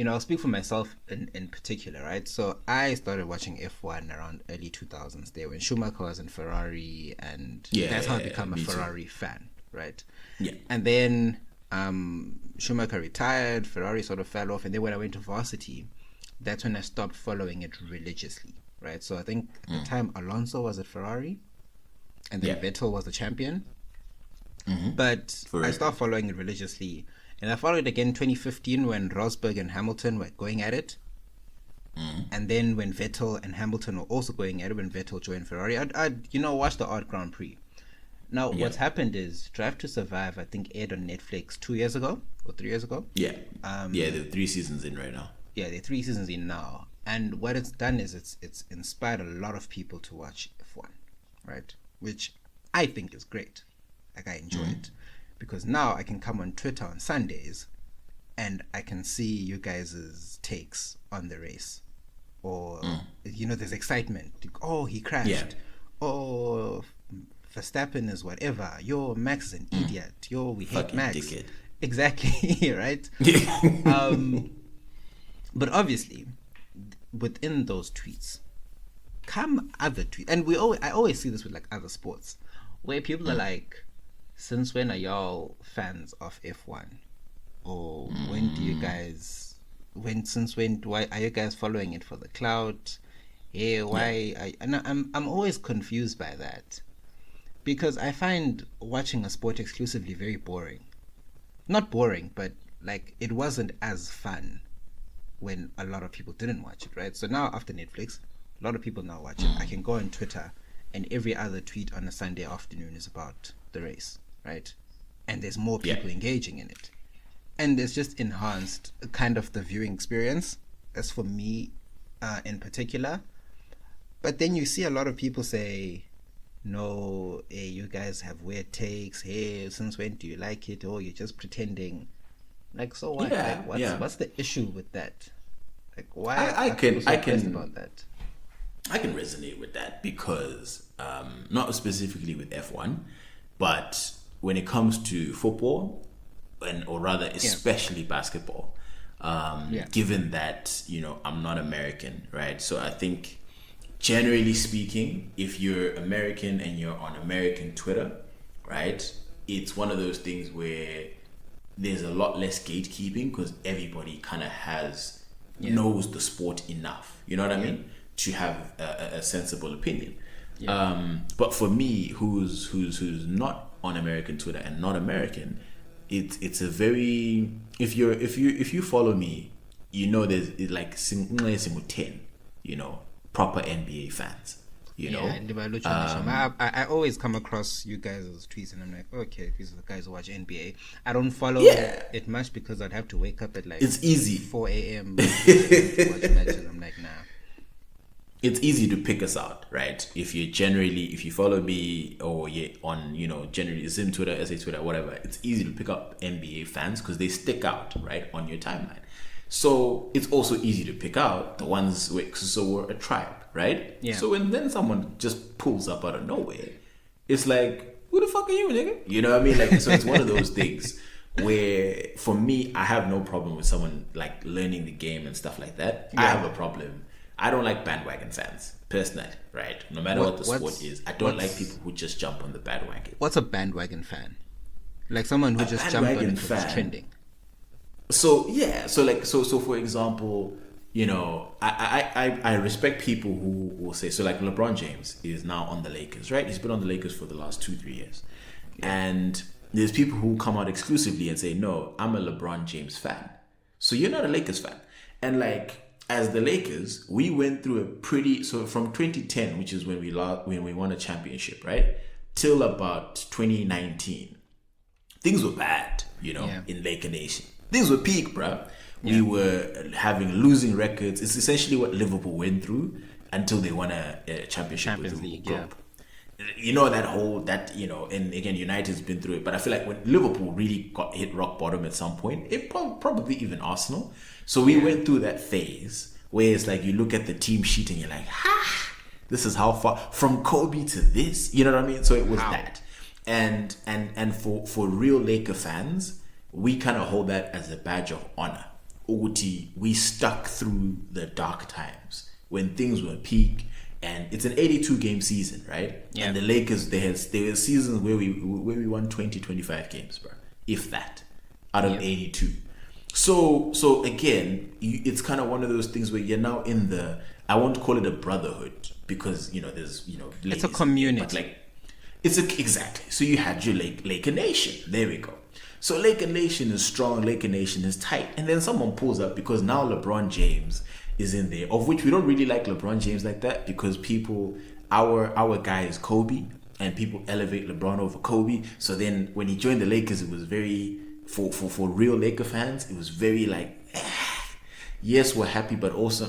I'll speak for myself in particular, right? So I started watching F1 around early 2000s there when Schumacher was in Ferrari, and that's how I became a Ferrari fan, right? And then Schumacher retired, Ferrari sort of fell off, and then when I went to varsity, that's when I stopped following it religiously, right? So I think at the time Alonso was at Ferrari, and then Vettel was the champion. But I started following it religiously, and I followed it again in 2015 when Rosberg and Hamilton were going at it. And then when Vettel and Hamilton were also going at it, when Vettel joined Ferrari, I'd watch the odd Grand Prix. Now, what's happened is Drive to Survive, I think, aired on Netflix 2 years ago or 3 years ago. Yeah. They're 3 seasons in right now. Yeah, they're 3 seasons in now. And what it's done is it's inspired a lot of people to watch F1, right? Which I think is great. Like, I enjoy it. Because now I can come on Twitter on Sundays and I can see you guys' takes on the race. Or, there's excitement. Oh, he crashed. Yeah. Oh, Verstappen is whatever. Yo, Max is an idiot. Yo, we hate Max. Dickhead. Exactly, right? But obviously, within those tweets, come other tweets. And I always see this with like other sports, where people are like, since when are y'all fans of F1? Or when do you guys... why are you guys following it for the clout? Hey, why? I'm always confused by that, because I find watching a sport exclusively very boring. Not boring, but like it wasn't as fun when a lot of people didn't watch it, right? So now after Netflix, a lot of people now watch it. I can go on Twitter and every other tweet on a Sunday afternoon is about the race, right? And there's more people engaging in it. And it's just enhanced kind of the viewing experience, as for me in particular. But then you see a lot of people say, no, hey, you guys have weird takes. Hey, since when do you like it? Or you're just pretending. Like, so what? Yeah, like, what's the issue with that? Like, why I can about that? I can resonate with that because not specifically with F1, but when it comes to football, or rather especially basketball, given that I'm not American, right? So I think generally speaking, if you're American and you're on American Twitter, right, it's one of those things where there's a lot less gatekeeping because everybody kind of knows the sport enough, you know what I mean, to have a sensible opinion. But for me, who's not on American Twitter and not American, it's a very, if you follow me, there's like single 10, proper NBA fans, I always come across you guys' tweets and I'm like, okay, these are the guys who watch NBA. I don't follow it much because I'd have to wake up at like it's easy 4 a.m. to watch matches. I'm like, nah. It's easy to pick us out, right? If you follow me or you're on, generally Zim Twitter, SA Twitter, whatever, it's easy to pick up NBA fans because they stick out, right, on your timeline. So it's also easy to pick out the ones so we're a tribe, right? Yeah. So when then someone just pulls up out of nowhere, it's like, who the fuck are you, nigga? You know what I mean? Like, so it's one of those things where for me, I have no problem with someone like learning the game and stuff like that. Yeah. I have a problem. I don't like bandwagon fans, personally, right? No matter what the sport is, I don't like people who just jump on the bandwagon. What's a bandwagon fan? Like someone who just jumped on it because it's trending. So for example, I respect people who will say, so like LeBron James is now on the Lakers, right? He's been on the Lakers for the last 2-3 years. And there's people who come out exclusively and say, no, I'm a LeBron James fan. So you're not a Lakers fan. And like, as the Lakers, we went through from 2010, which is when we won a championship, right? Till about 2019. Things were bad, in Laker Nation. Things were peak, bro. We were having losing records. It's essentially what Liverpool went through until they won a championship with the League, group. And again, United's been through it. But I feel like when Liverpool really hit rock bottom at some point, it probably even Arsenal. So we went through that phase where it's like you look at the team sheet and you're like, this is how far from Kobe to this. You know what I mean? So it was that. And for real Laker fans, we kind of hold that as a badge of honor. We stuck through the dark times when things were peak, and it's an 82 game season, right? Yeah. And the Lakers, there were seasons where we won 20-25 games, bro, if that, out of 82. So again, it's kind of one of those things where you're now in I won't call it a brotherhood because there's it's a community, but like exactly. So you had your Laker Nation. There we go. So Laker Nation is strong, Laker Nation is tight, and then someone pulls up because now LeBron James is in there, of which we don't really like LeBron James like that, because our guy is Kobe, and people elevate LeBron over Kobe. So then when he joined the Lakers, it was very, for real Laker fans, it was very like, yes, we're happy, but also,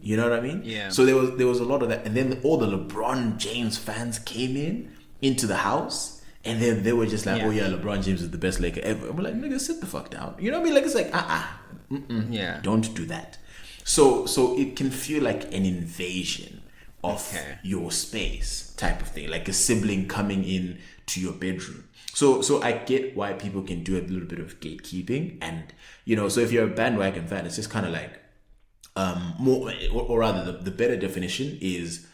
you know what I mean? Yeah. So there was a lot of that, and then all the LeBron James fans came into the house, and then they were just like, oh yeah, LeBron James is the best Laker ever. And we're like, nigga, sit the fuck down. You know what I mean? Like, it's like, yeah, don't do that. So it can feel like an invasion of your space type of thing, like a sibling coming in to your bedroom. So I get why people can do a little bit of gatekeeping, and so if you're a bandwagon fan, it's just kind of like more, or rather, the better definition is,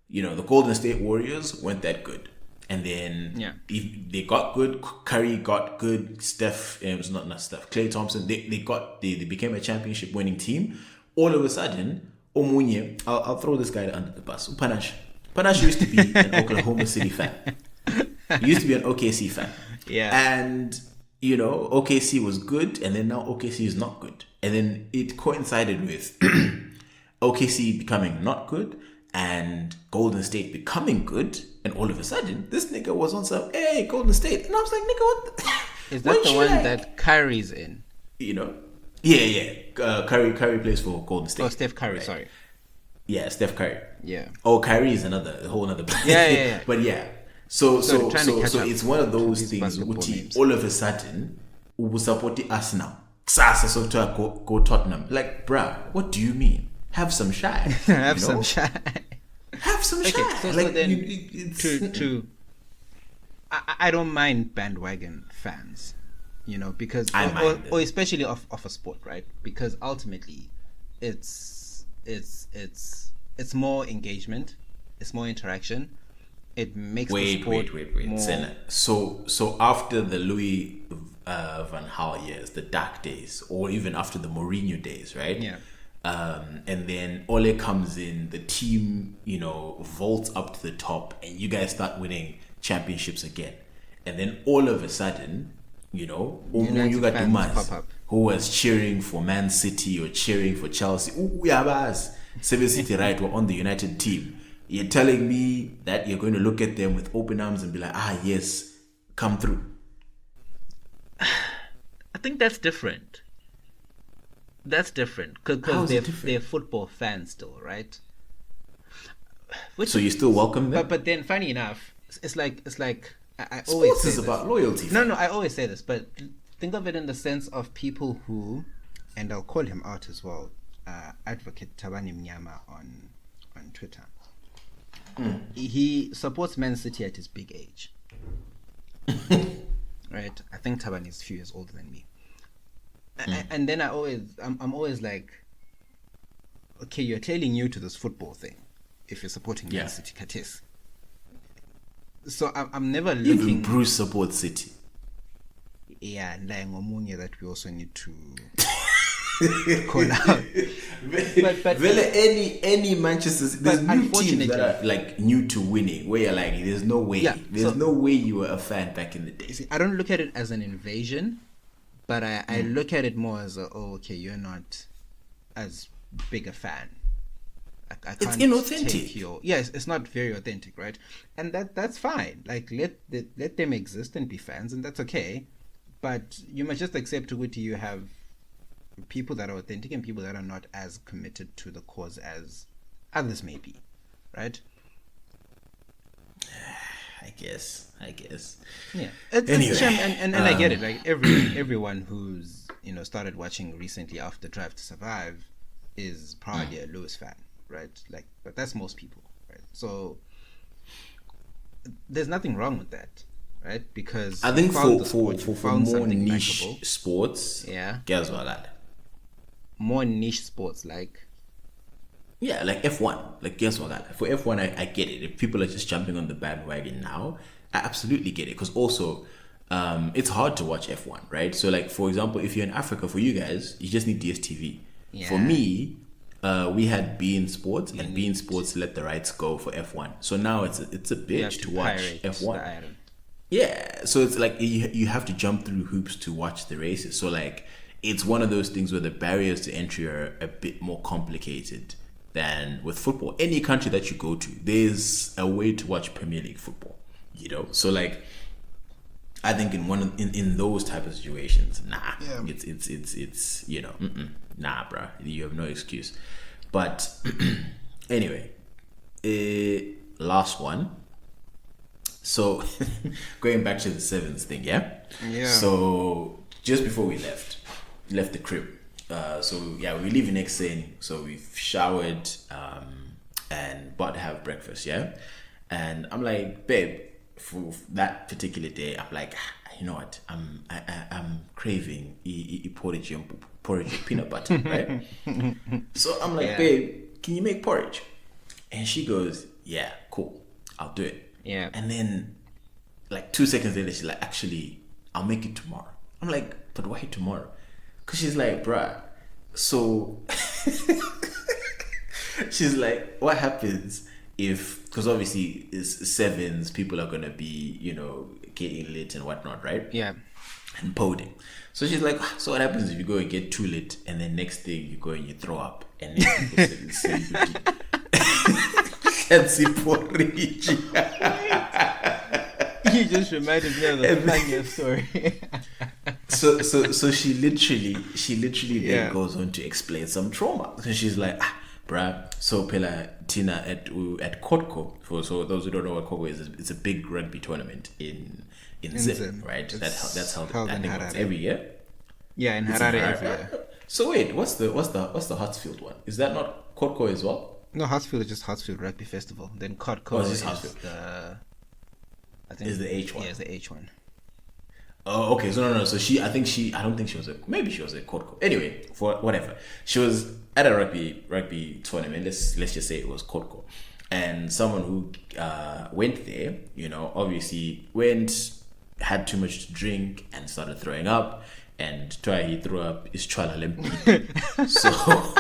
the Golden State Warriors weren't that good, and then they got good. Curry got good. Steph, it was not Steph. Klay Thompson, they became a championship winning team. All of a sudden, Omunye, I'll throw this guy under the bus. Panache used to be an Oklahoma City fan. He used to be an OKC fan. Yeah. And, OKC was good, and then now OKC is not good. And then it coincided with OKC becoming not good and Golden State becoming good. And all of a sudden, this nigga was on some, hey, Golden State. And I was like, nigga, what the... Is that the one that Curry's in? Yeah. Curry plays for Golden State. Oh, Steph Curry, right? Sorry. Yeah, Steph Curry. Yeah. Oh, Kyrie is a whole other player. Yeah. But yeah. So it's one of those things which all of a sudden we support Arsenal. Sasa so to go Tottenham. Like, bruh, what do you mean? Have some shy. Have some shy. Have some shy. So like, then I don't mind bandwagon fans, because or especially of a sport, right? Because ultimately it's more engagement, it's more interaction. It makes the sport more... Senna. So after the Louis Van Gaal years, the dark days, or even after the Mourinho days, right? Yeah. And then Ole comes in, the team, vaults up to the top, and you guys start winning championships again. And then all of a sudden, you got Dumas, who was cheering for Man City or cheering for Chelsea. Seven City, right? We're on the United team. You're telling me that you're going to look at them with open arms and be like, yes, come through. I think that's different. That's different because they're football fans still, right? So you still welcome them? But then, funny enough, it's like I Sports always say is this. About loyalty. No, I always say this, but think of it in the sense of people who, and I'll call him out as well, advocate Tabani Mnyama on Twitter. He supports Man City at his big age. Right? I think Tabani is a few years older than me. And then I'm always like, okay, you're clearly new to this football thing if you're supporting Man City Katis. So I'm never looking... Even Bruce supports City. Yeah, and that we also need to call out. But any Manchester, there's new teams that are like new to winning, where you're like, there's no way, no way you were a fan back in the day. See, I don't look at it as an invasion, but I look at it more as okay, you're not as big a fan. I can't it's inauthentic. Yes, it's not very authentic, right? And that's fine. Like let them exist and be fans, and that's okay. But you must just accept what you have people that are authentic and people that are not as committed to the cause as others may be, right? I guess. Yeah. It's and I get it. Like everyone who's started watching recently after Drive to Survive is probably a Lewis fan, right? Like, but that's most people, right? So there's nothing wrong with that, right? Because I think for more niche likable. Sports, guess what? More niche sports like like F1. Like guess what? For F1, I get it. If people are just jumping on the bandwagon now, I absolutely get it. Because also, it's hard to watch F1, right? So like for example, if you're in Africa, for you guys, you just need DSTV. Yeah. For me, we had beIN Sports, and beIN Sports let the rights go for F1. So now it's a bitch to watch F1. Yeah, so it's like you have to jump through hoops to watch the races. So like it's one of those things where the barriers to entry are a bit more complicated than with football. Any country that you go to, there's a way to watch Premier League football, you know. So like, I think in those type of situations, it's you know, nah, bruh, you have no excuse. But anyway, last one. So going back to the sevens thing, yeah. So just before we left the crib. So yeah, we leave next thing. So we've showered and about to have breakfast, yeah. And I'm like, babe, for that particular day, I'm like, you know what? I'm craving porridge peanut butter, right? So I'm like, babe, can you make porridge? And she goes, yeah, cool, I'll do it. Yeah. And then like 2 seconds later, she's like, actually, I'll make it tomorrow. I'm like, but why tomorrow? Because she's like, bruh, so she's like, what happens if, because obviously it's sevens, people are going to be, you know, getting lit and whatnot, right? Yeah. And poding. So she's like, so what happens if you go and get too lit and then next day you go and you throw up and then people say you can't see porridge. You just reminded me of the funniest story. So she literally then goes on to explain some trauma. So she's like, bruh, so Pela Tina at Kotko, so those who don't know what Kotko is, it's a big rugby tournament in Zim, right? That's held I think it's every year. Yeah, in Harare every year. So wait, what's the Hartsfield one? Is that not Kotko as well? No, Hartsfield is just Hartsfield Rugby Festival. Then Kotko is the, I think is the H one. Yeah, it's the H one. Oh, okay. So no. So I don't think she was maybe she was a Kotko. Anyway, for whatever, she was at a rugby tournament. Let's just say it was Kotko, and someone who went there, you know, obviously had too much to drink and started throwing up, and he threw up his Chwala Lempi. So.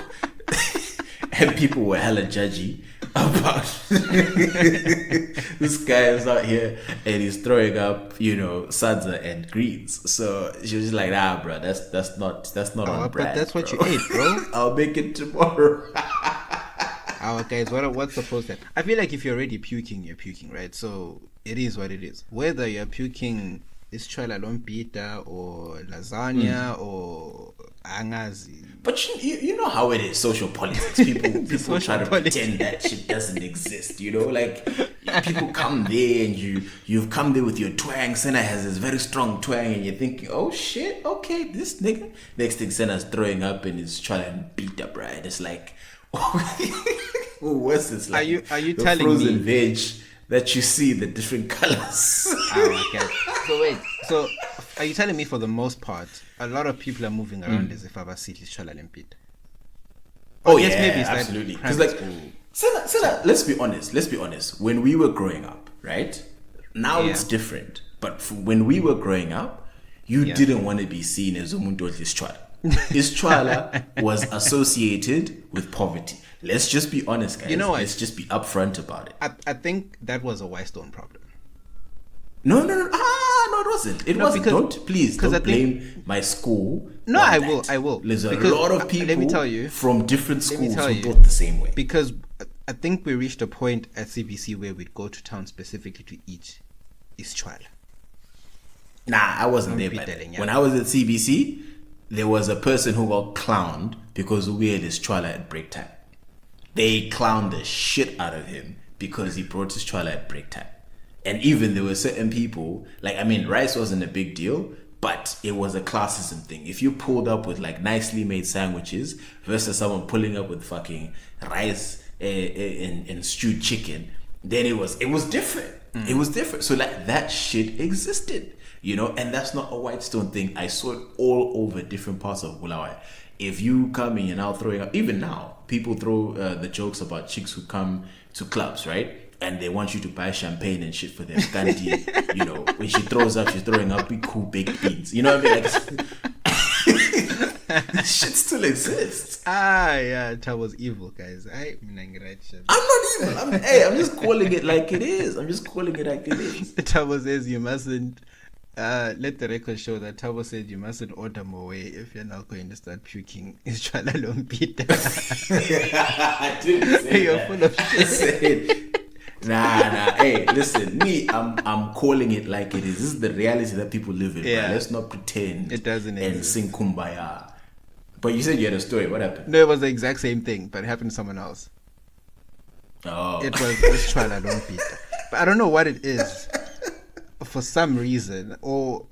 And people were hella judgy about this guy is out here and he's throwing up, you know, sadza and greens. So she was just like, nah, bro, that's not on brand. But that's what you ate, bro. I'll make it tomorrow. Guys, what's the process? I feel like if you're already puking, you're puking, right? So it is what it is. Whether you're puking is chola lompita or lasagna or angazi. But you know how it is, social politics. People try to pretend that shit doesn't exist, you know? Like, people come there and you've come there with your twang. Senna has this very strong twang and you're thinking, oh shit, okay, this nigga. Next thing, Senna's throwing up and he's trying to beat up, right? It's like, what's this like? Are you the telling frozen me veg that you see the different colors? Oh, okay. So wait, are you telling me for the most part, a lot of people are moving around as if Abasiti is Chola Limpid? Oh yes, maybe it's absolutely. Because like, Sena, let's be honest. When we were growing up, right? Now it's different. But when we were growing up, you didn't want to be seen as Umuntu Ischwala. Ischwala was associated with poverty. Let's just be honest, guys. You know what? Let's just be upfront about it. I think that was a Whitestone problem. No, it wasn't. It wasn't. Don't blame my school. No, I will. There's a lot of people, let me tell you, from different schools who thought the same way. Because I think we reached a point at CBC where we'd go to town specifically to eat Ischwala. Nah, I wasn't there by then. When I was at CBC, there was a person who got clowned because we had Ischwala at break time. They clowned the shit out of him because he brought Ischwala at break time. And even there were certain people, like, I mean, rice wasn't a big deal, but it was a classism thing. If you pulled up with like nicely made sandwiches versus someone pulling up with fucking rice and stewed chicken, then it was different. It was different. So like that shit existed, you know, and that's not a Whitestone thing. I saw it all over different parts of Bulawayo. If you come in and now throwing up, even now, people throw the jokes about chicks who come to clubs, right? And they want you to buy champagne and shit for them. Candy, you know, when she throws up, she's throwing up big cool baked beans. You know what I mean? Like, this shit still exists. Yeah, that was evil, guys. I'm not evil. I'm just calling it like it is. The Tabo says you mustn't Let the record show that Tabo said you mustn't order more way if you're not going to start puking. It's Chwala Lompita. I didn't say You're that. full of I said, nah. Hey, listen, I'm calling it like it is. This is the reality that people live in. Yeah. Bro. Let's not pretend It doesn't and exist. sing kumbaya. But you said you had a story. What happened? No, it was the exact same thing, but it happened to someone else. Oh, It was this Chwala Lompita. But I don't know what it is. For some reason, or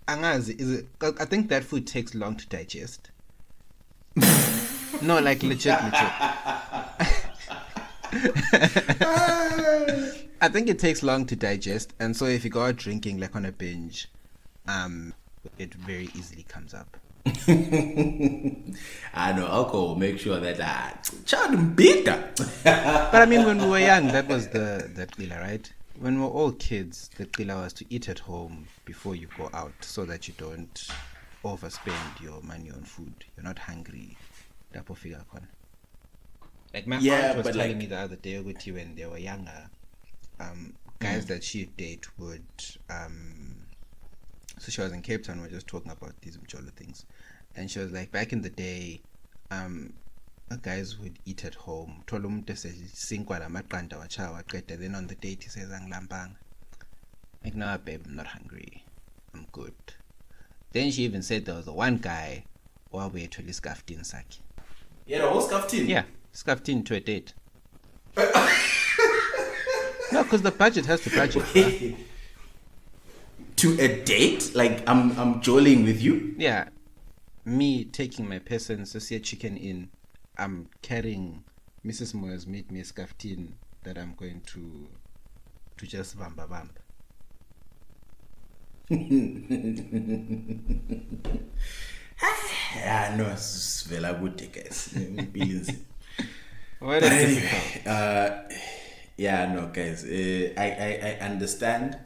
angazi, is it? I think that food takes long to digest. No, like legit. I think it takes long to digest, and so if you go out drinking like on a binge, it very easily comes up. I know alcohol will make sure that child bitter. But I mean, when we were young, that was the qila, right? When we were all kids, the qila was to eat at home before you go out, so that you don't overspend your money on food. You're not hungry. Like my aunt was telling me the other day, when they were younger, guys that she'd date would so she was in Cape Town, we were just talking about these Mcholo things, and she was like, back in the day, guys would eat at home. Then on the date he says, like, no babe, I'm not hungry, I'm good. Then she even said there was the one guy who we actually scuffed in Saki. Yeah, the whole scuffed in. Yeah, scuffed in to a date. No, because the budget has to budget. Huh? To a date? Like I'm joling with you? Yeah. Me taking my person to see a chicken in, I'm carrying Mrs. Moyer's made me a scuffed in that I'm going to just vamba vamp. Yeah, no, it's very good, guys. What But is anyway, yeah, no, guys, I understand,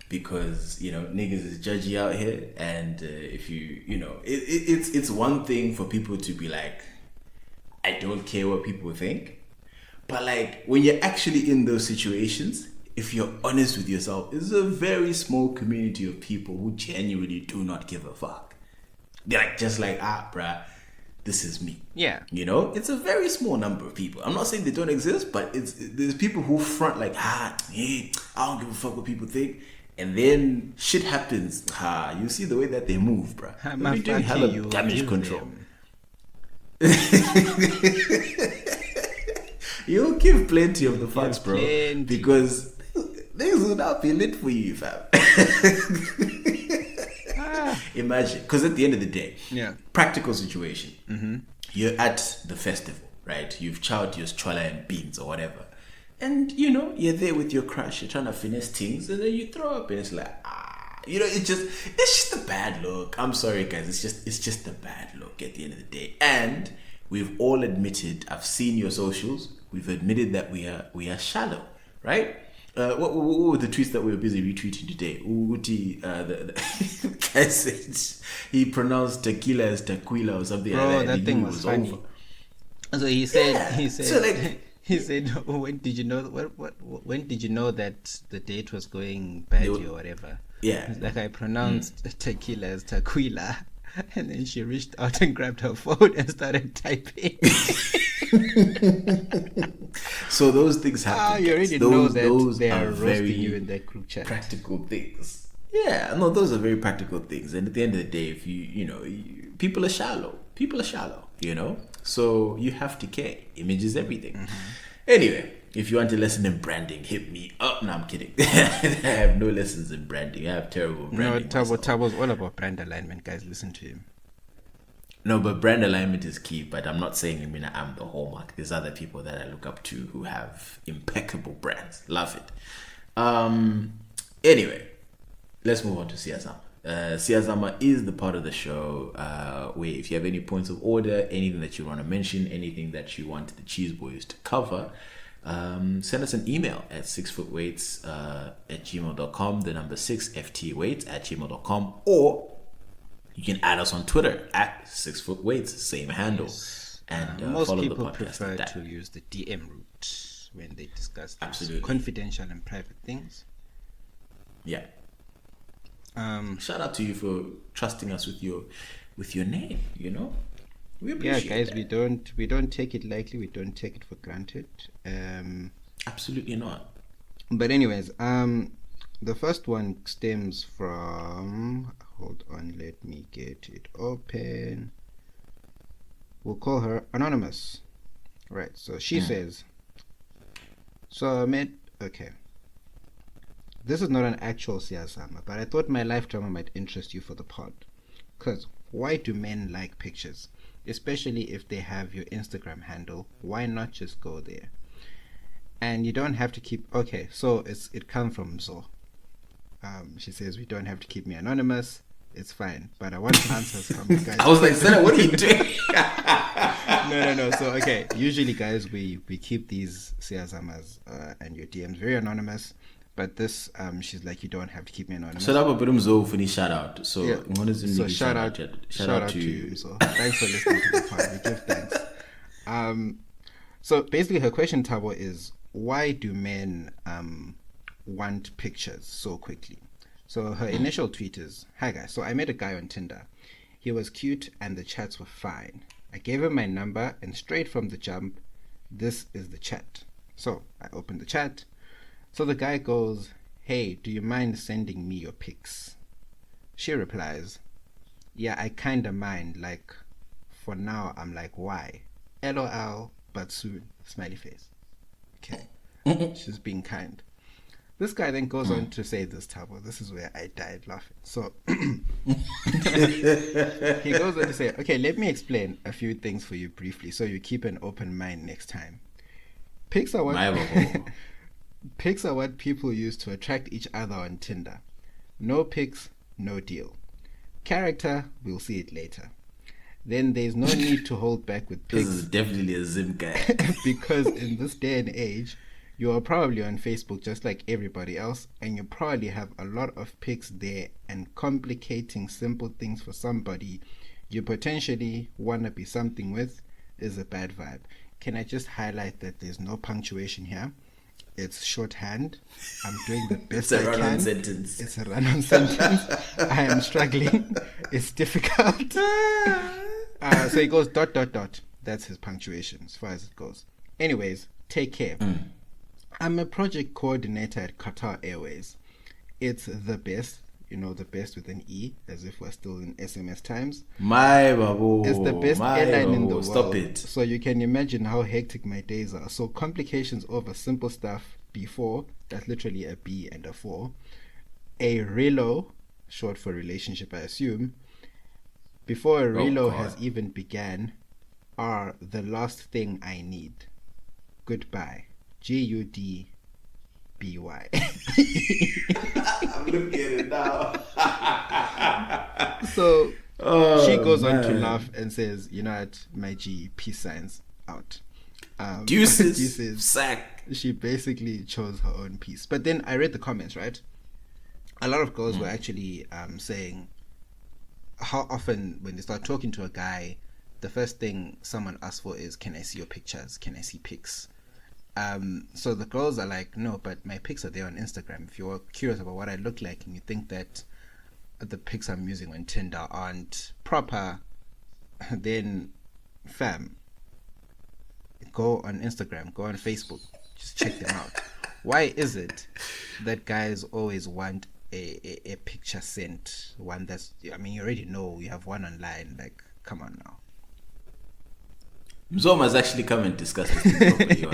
because niggas is judgy out here, and if it's one thing for people to be like, I don't care what people think, but like when you're actually in those situations, if you're honest with yourself, it's a very small community of people who genuinely do not give a fuck. They're like, just like, bruh, this is me. Yeah. It's a very small number of people. I'm not saying they don't exist, but there's people who front like, hey, I don't give a fuck what people think. And then shit happens. You see the way that they move, bruh. They're doing hella damage control. You'll give plenty of the fucks, bro. Plenty. Because things will not be lit for you, fam. Imagine, because at the end of the day, practical situation. Mm-hmm. You're at the festival, right? You've chowed your chwala and beans or whatever, and you're there with your crush. You're trying to finesse things, and then you throw up, and it's like, it's just a bad look. I'm sorry, guys. It's just a bad look at the end of the day. And we've all admitted. I've seen your socials. We've admitted that we are shallow, right? What were the tweets that we were busy retweeting today? Uti, the guy said he pronounced tequila as tequila or something. Bro, like that. that thing was funny. Over. So he said, so like, he said, when did you know? When did you know that the date was going badly or whatever? Yeah, like I pronounced tequila as tequila, and then she reached out and grabbed her phone and started typing. So those things happen. You already know that they are roasting you in that group chat. Practical things. Yeah, no, those are very practical things. And at the end of the day, if people are shallow. People are shallow, So you have to care. Image is everything. Mm-hmm. Anyway, if you want a lesson in branding, hit me up. No, I'm kidding. I have no lessons in branding. I have terrible branding. No, Tabo's all about brand alignment, guys. Listen to him. No, but brand alignment is key. But I'm not saying I'm the hallmark. There's other people that I look up to who have impeccable brands. Love it. Anyway, let's move on to Siyazama. Siyazama is the part of the show where if you have any points of order, anything that you want to mention, anything that you want the Cheese Boys to cover, send us an email at 6footweights at gmail.com, the number 6ftweights at gmail.com, or you can add us on Twitter at 6footweights, same handle. Yes. And most follow people the podcast prefer to use the DM route when they discuss absolutely confidential and private things. Yeah. Shout out to you for trusting us with your name. We appreciate guys, that. we don't take it lightly. We don't take it for granted. Absolutely not. But anyways, the first one stems from. Hold on, let me get it open. We'll call her Anonymous. Right. So she says. So I met. Okay. This is not an actual siyasama, but I thought my life drama might interest you for the pod. Because why do men like pictures? Especially if they have your Instagram handle. Why not just go there? And you don't have to keep... Okay, so it comes from Zo. She says, we don't have to keep me anonymous. It's fine. But I want answers from you guys. I was like, Senna, what are you doing? No. So, okay, usually, guys, we keep these siyasamas and your DMs very anonymous. But this, she's like, you don't have to keep me anonymous. So that will put him Zo for the shout out. So, so shout out to you. So thanks for listening to the pod. We give thanks. So basically, her question, Tabo, is why do men want pictures so quickly? So her initial tweet is, "Hi guys, so I met a guy on Tinder. He was cute and the chats were fine. I gave him my number and straight from the jump, this is the chat. So I opened the chat. So the guy goes, hey, do you mind sending me your pics? She replies, yeah, I kinda mind. Like, for now, I'm like, why? LOL, but soon. Smiley face. Okay. She's being kind. This guy then goes on to say this, Tabo. This is where I died laughing. So he goes on to say, okay, let me explain a few things for you briefly so you keep an open mind next time. Pics are what people use to attract each other on Tinder. No pics, no deal. Character, we'll see it later. Then there's no need to hold back with pics. This is definitely a Zim guy. Because in this day and age, you are probably on Facebook just like everybody else, and you probably have a lot of pics there, and complicating simple things for somebody you potentially want to be something with is a bad vibe. Can I just highlight that there's no punctuation here? It's shorthand. I'm doing the best I can. It's a run-on sentence. It's a run-on sentence. I am struggling. It's difficult. So he goes ... That's his punctuation as far as it goes. Anyways, take care. I'm a project coordinator at Qatar Airways. It's the best. You know, the best with an E, as if we're still in SMS times. My babu. It's the best airline in the world. Stop it. So you can imagine how hectic my days are. So complications over simple stuff before, that's literally a B and a 4. A relo, short for relationship, I assume. Before a relo has even began, are the last thing I need. Goodbye. GUDBY. I'm looking at it now. So she goes on to laugh and says, you know what, my G, peace signs out. Deuces. Sack. She basically chose her own piece. But then I read the comments, right? A lot of girls were actually saying how often when they start talking to a guy, the first thing someone asks for is, can I see your pictures? Can I see pics? So the girls are like, no, but my pics are there on Instagram. If you're curious about what I look like and you think that the pics I'm using on Tinder aren't proper, then fam, go on Instagram, go on Facebook, just check them out. Why is it that guys always want a picture sent, one that's, I mean, you already know, you have one online, like, come on now. Zom has actually come and discussed this properly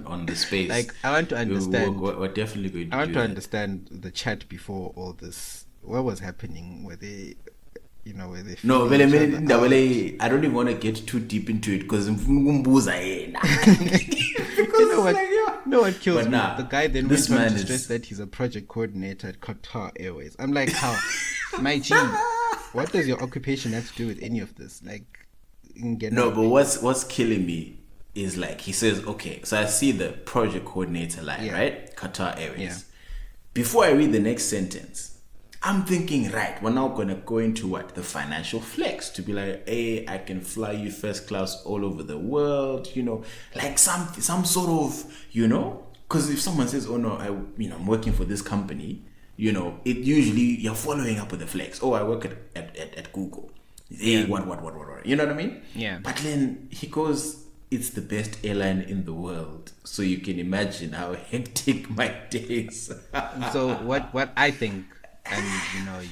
on the space. Like, I want to understand. We're definitely going to. I want to understand the chat before all this. What was happening? Were they, were they? No, I don't even want to get too deep into it because you know what? No one kills me. The guy then went on to stress that he's a project coordinator at Qatar Airways. I'm like, how? My G, what does your occupation have to do with any of this? Like. No, but what's killing me is like he says, okay, so I see the project coordinator line, right? Qatar Airways. Yeah. Before I read the next sentence, I'm thinking, right, we're now gonna go into what? The financial flex to be like, hey, I can fly you first class all over the world, like some sort of, because if someone says, oh no, I'm working for this company, it usually you're following up with a flex. Oh, I work at Google. Hey, what? You know what I mean? Yeah. But then he goes, it's the best airline in the world. So you can imagine how hectic my days. So what I think, and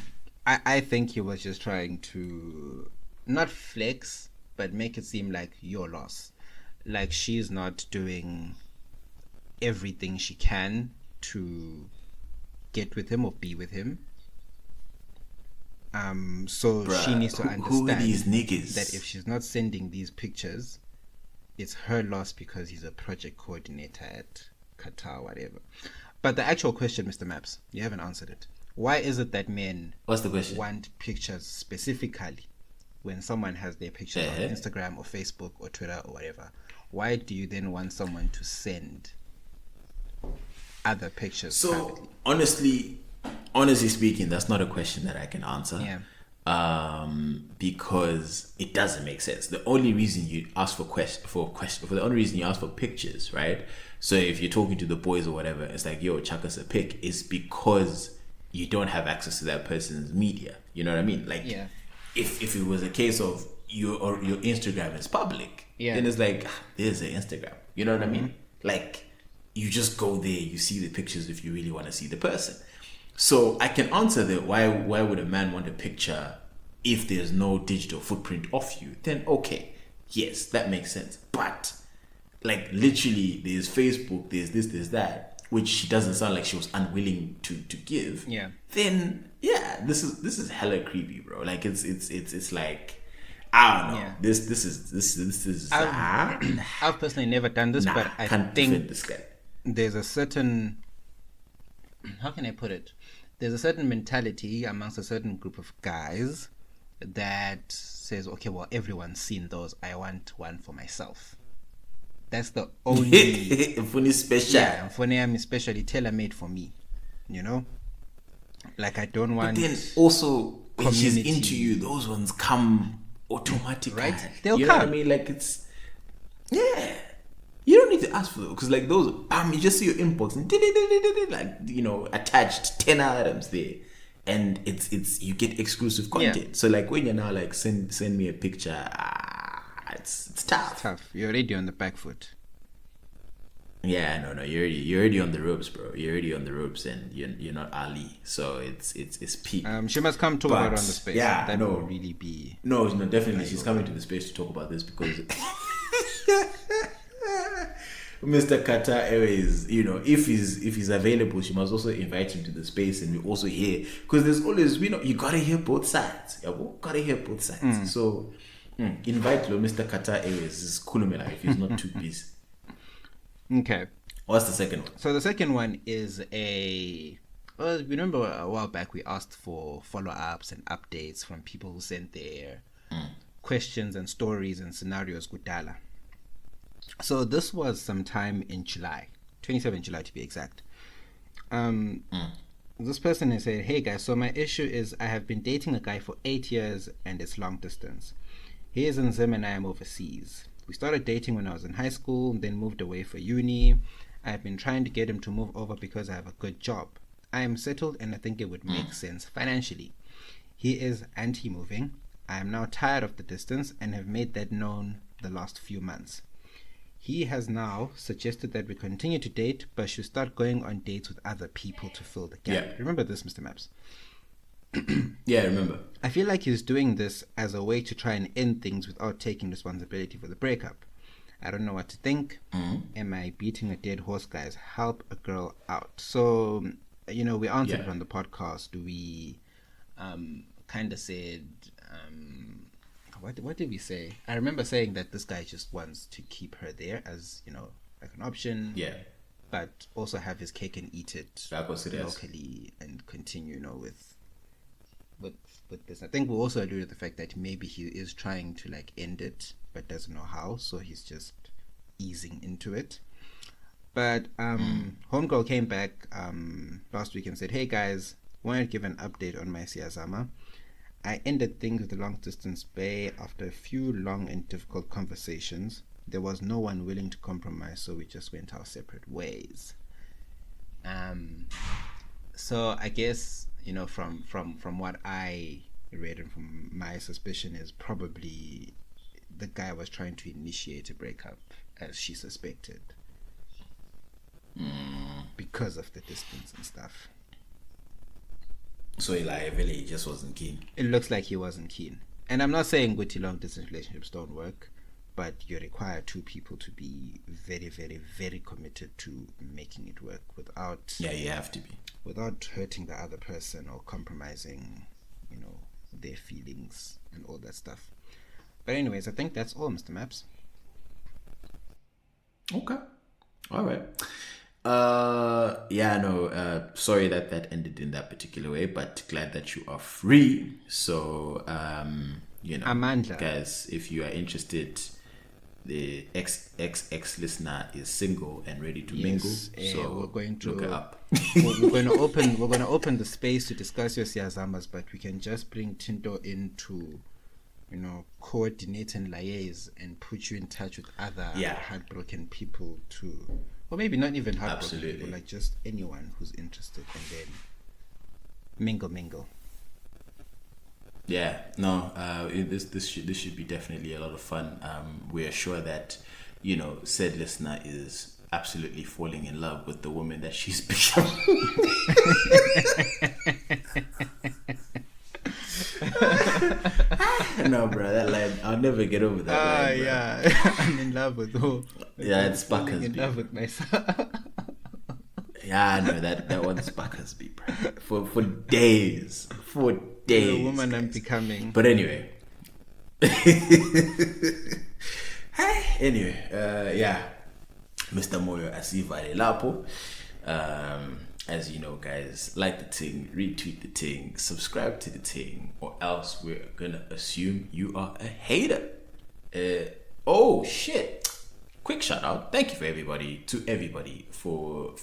I think he was just trying to not flex, but make it seem like your loss. Like she's not doing everything she can to get with him or be with him. So Bruh, she needs to who are these understand niggas? that if she's not sending these pictures, it's her loss because he's a project coordinator at Qatar, whatever. But the actual question, Mr. Maps, you haven't answered it. Why is it that men What's the question? want pictures specifically when someone has their pictures on Instagram or Facebook or Twitter or whatever? Why do you then want someone to send other pictures? So privately? honestly speaking, that's not a question that I can answer. Yeah. Because it doesn't make sense. The only reason you ask for the only reason you ask for pictures, right? So if you're talking to the boys or whatever, it's like, yo, chuck us a pic, is because you don't have access to that person's media. You know what I mean? Like, if it was a case of your Instagram is public, then it's like, there's an Instagram. You know what I mean? Like, you just go there, you see the pictures if you really want to see the person. So I can answer that. Why would a man want a picture if there's no digital footprint of you? Then okay, yes, that makes sense. But like literally, there's Facebook, there's this, there's that, which she doesn't sound like she was unwilling to give. Yeah. Then this is hella creepy, bro. Like it's like, I don't know. Yeah. This is. I've personally never done this, but I can't think defend this guy. there's a certain, how can I put it? There's a certain mentality amongst a certain group of guys that says, okay, well, everyone's seen those. I want one for myself. That's the only funny special. Yeah, for me, especially tailor-made for me. Like I don't want. But then also when she's community. into you, those ones come automatically, Right? They'll you know come. what I mean? Like it's you don't need to ask for those because like those, you just see your inbox and like attached 10 items there, and it's you get exclusive content. Yeah. So like when you're now like send me a picture, it's tough. It's tough. You're already on the back foot. Yeah, no, you're already on the ropes, bro. You're already on the ropes, and you're not Ali. So it's peak. She must come talk about it on the space. Yeah, that will really be. No, definitely she's coming to the space to talk about this because Mr. Qatar Airways, if he's available, she must also invite him to the space, and we also hear, because there's always you gotta hear both sides. Gotta hear both sides. So invite Mr. Qatar Airways. Is Kulumela if he's not too busy. Okay. What's the second one? So the second one is remember a while back we asked for follow-ups and updates from people who sent their questions and stories and scenarios Gudala. So this was sometime in July, 27 July to be exact. This person has said, hey guys, so my issue is I have been dating a guy for 8 years and it's long distance. He is in Zim and I am overseas. We started dating when I was in high school, then moved away for uni. I have been trying to get him to move over because I have a good job. I am settled and I think it would make sense financially. He is anti-moving. I am now tired of the distance and have made that known the last few months. He has now suggested that we continue to date, but should start going on dates with other people to fill the gap. Yeah. Remember this, Mr. Maps? Yeah, I remember. I feel like he's doing this as a way to try and end things without taking responsibility for the breakup. I don't know what to think. Am I beating a dead horse, guys? Help a girl out. So, we answered it on the podcast. We kind of said, what did we say? I remember saying that this guy just wants to keep her there as, like an option. Yeah. But also have his cake and eat it locally and continue, with this. I think we also alluded to the fact that maybe he is trying to like end it but doesn't know how, so he's just easing into it. But Homegirl came back last week and said, hey guys, wanted to give an update on my Siyazama. I ended things with the long distance bae after a few long and difficult conversations. There was no one willing to compromise, so we just went our separate ways. So I guess, from what I read and from my suspicion is probably the guy was trying to initiate a breakup as she suspected. Because of the distance and stuff. So he just wasn't keen. It looks like he wasn't keen. And I'm not saying good long distance relationships don't work, but you require two people to be very, very, very committed to making it work without... Yeah, you have to be. Without hurting the other person or compromising, their feelings and all that stuff. But anyways, I think that's all, Mr. Maps. Okay. All right. Sorry that ended in that particular way, but glad that you are free. So, Amanda, guys, if you are interested, the ex listener is single and ready to mingle. So we're going to look it up. we're going to open the space to discuss your siazamas, but we can just bring Tinto in to, coordinate and liaise and put you in touch with other heartbroken people too. Or maybe not even heartbroken people, like just anyone who's interested, and then mingle. Yeah, no, this should be definitely a lot of fun. We are sure that, said listener is absolutely falling in love with the woman that she's become. No, bro, that line, I'll never get over that line, bro. Yeah, I'm in love with who? Yeah, it's Buckers. In love with myself. Yeah, I know that one's Buckers, bro. For days. The woman I'm becoming. But anyway. Mr. Moyo Asiva Lapo. As you know, guys, like the thing, retweet the thing, subscribe to the thing, or else we're gonna assume you are a hater. Oh shit! Quick shout out! Thank you to everybody for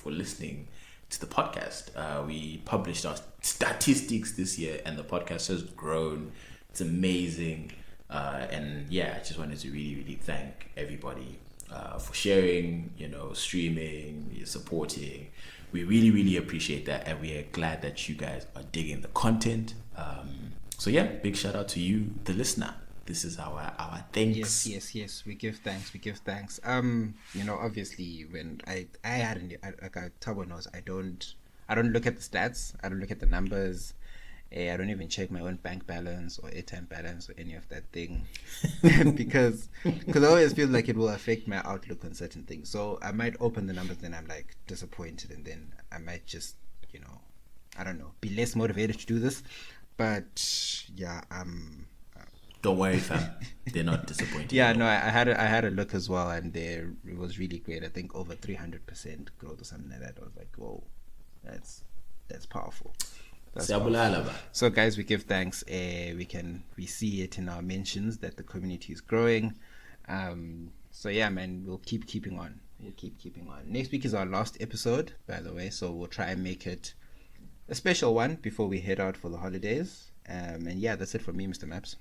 listening to the podcast. We published our statistics this year, and the podcast has grown. It's amazing, and yeah, I just wanted to really, really thank everybody for sharing, streaming, supporting. We really, really appreciate that, and we are glad that you guys are digging the content. So yeah, big shout out to you, the listener. This is our thanks. Yes. We give thanks. Obviously, when I Tabo knows, I don't look at the stats. I don't look at the numbers. I don't even check my own bank balance or airtime balance or any of that thing because I always feel like it will affect my outlook on certain things. So I might open the numbers, then I'm like disappointed, and then I might just, I don't know, be less motivated to do this. But yeah, don't worry, fam. They're not disappointed. Yeah, no, I had a look as well, and it was really great. I think over 300% growth or something like that. I was like, whoa, that's powerful. So guys, we give thanks. We see it in our mentions that the community is growing. So yeah, man, we'll keep keeping on. Next week is our last episode, by the way, so we'll try and make it a special one before we head out for the holidays. And yeah, that's it from me, Mr. Maps.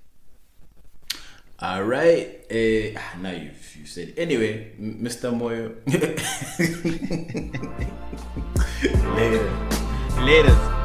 All right. Now you said it. Anyway, Mr. Moyo. Later.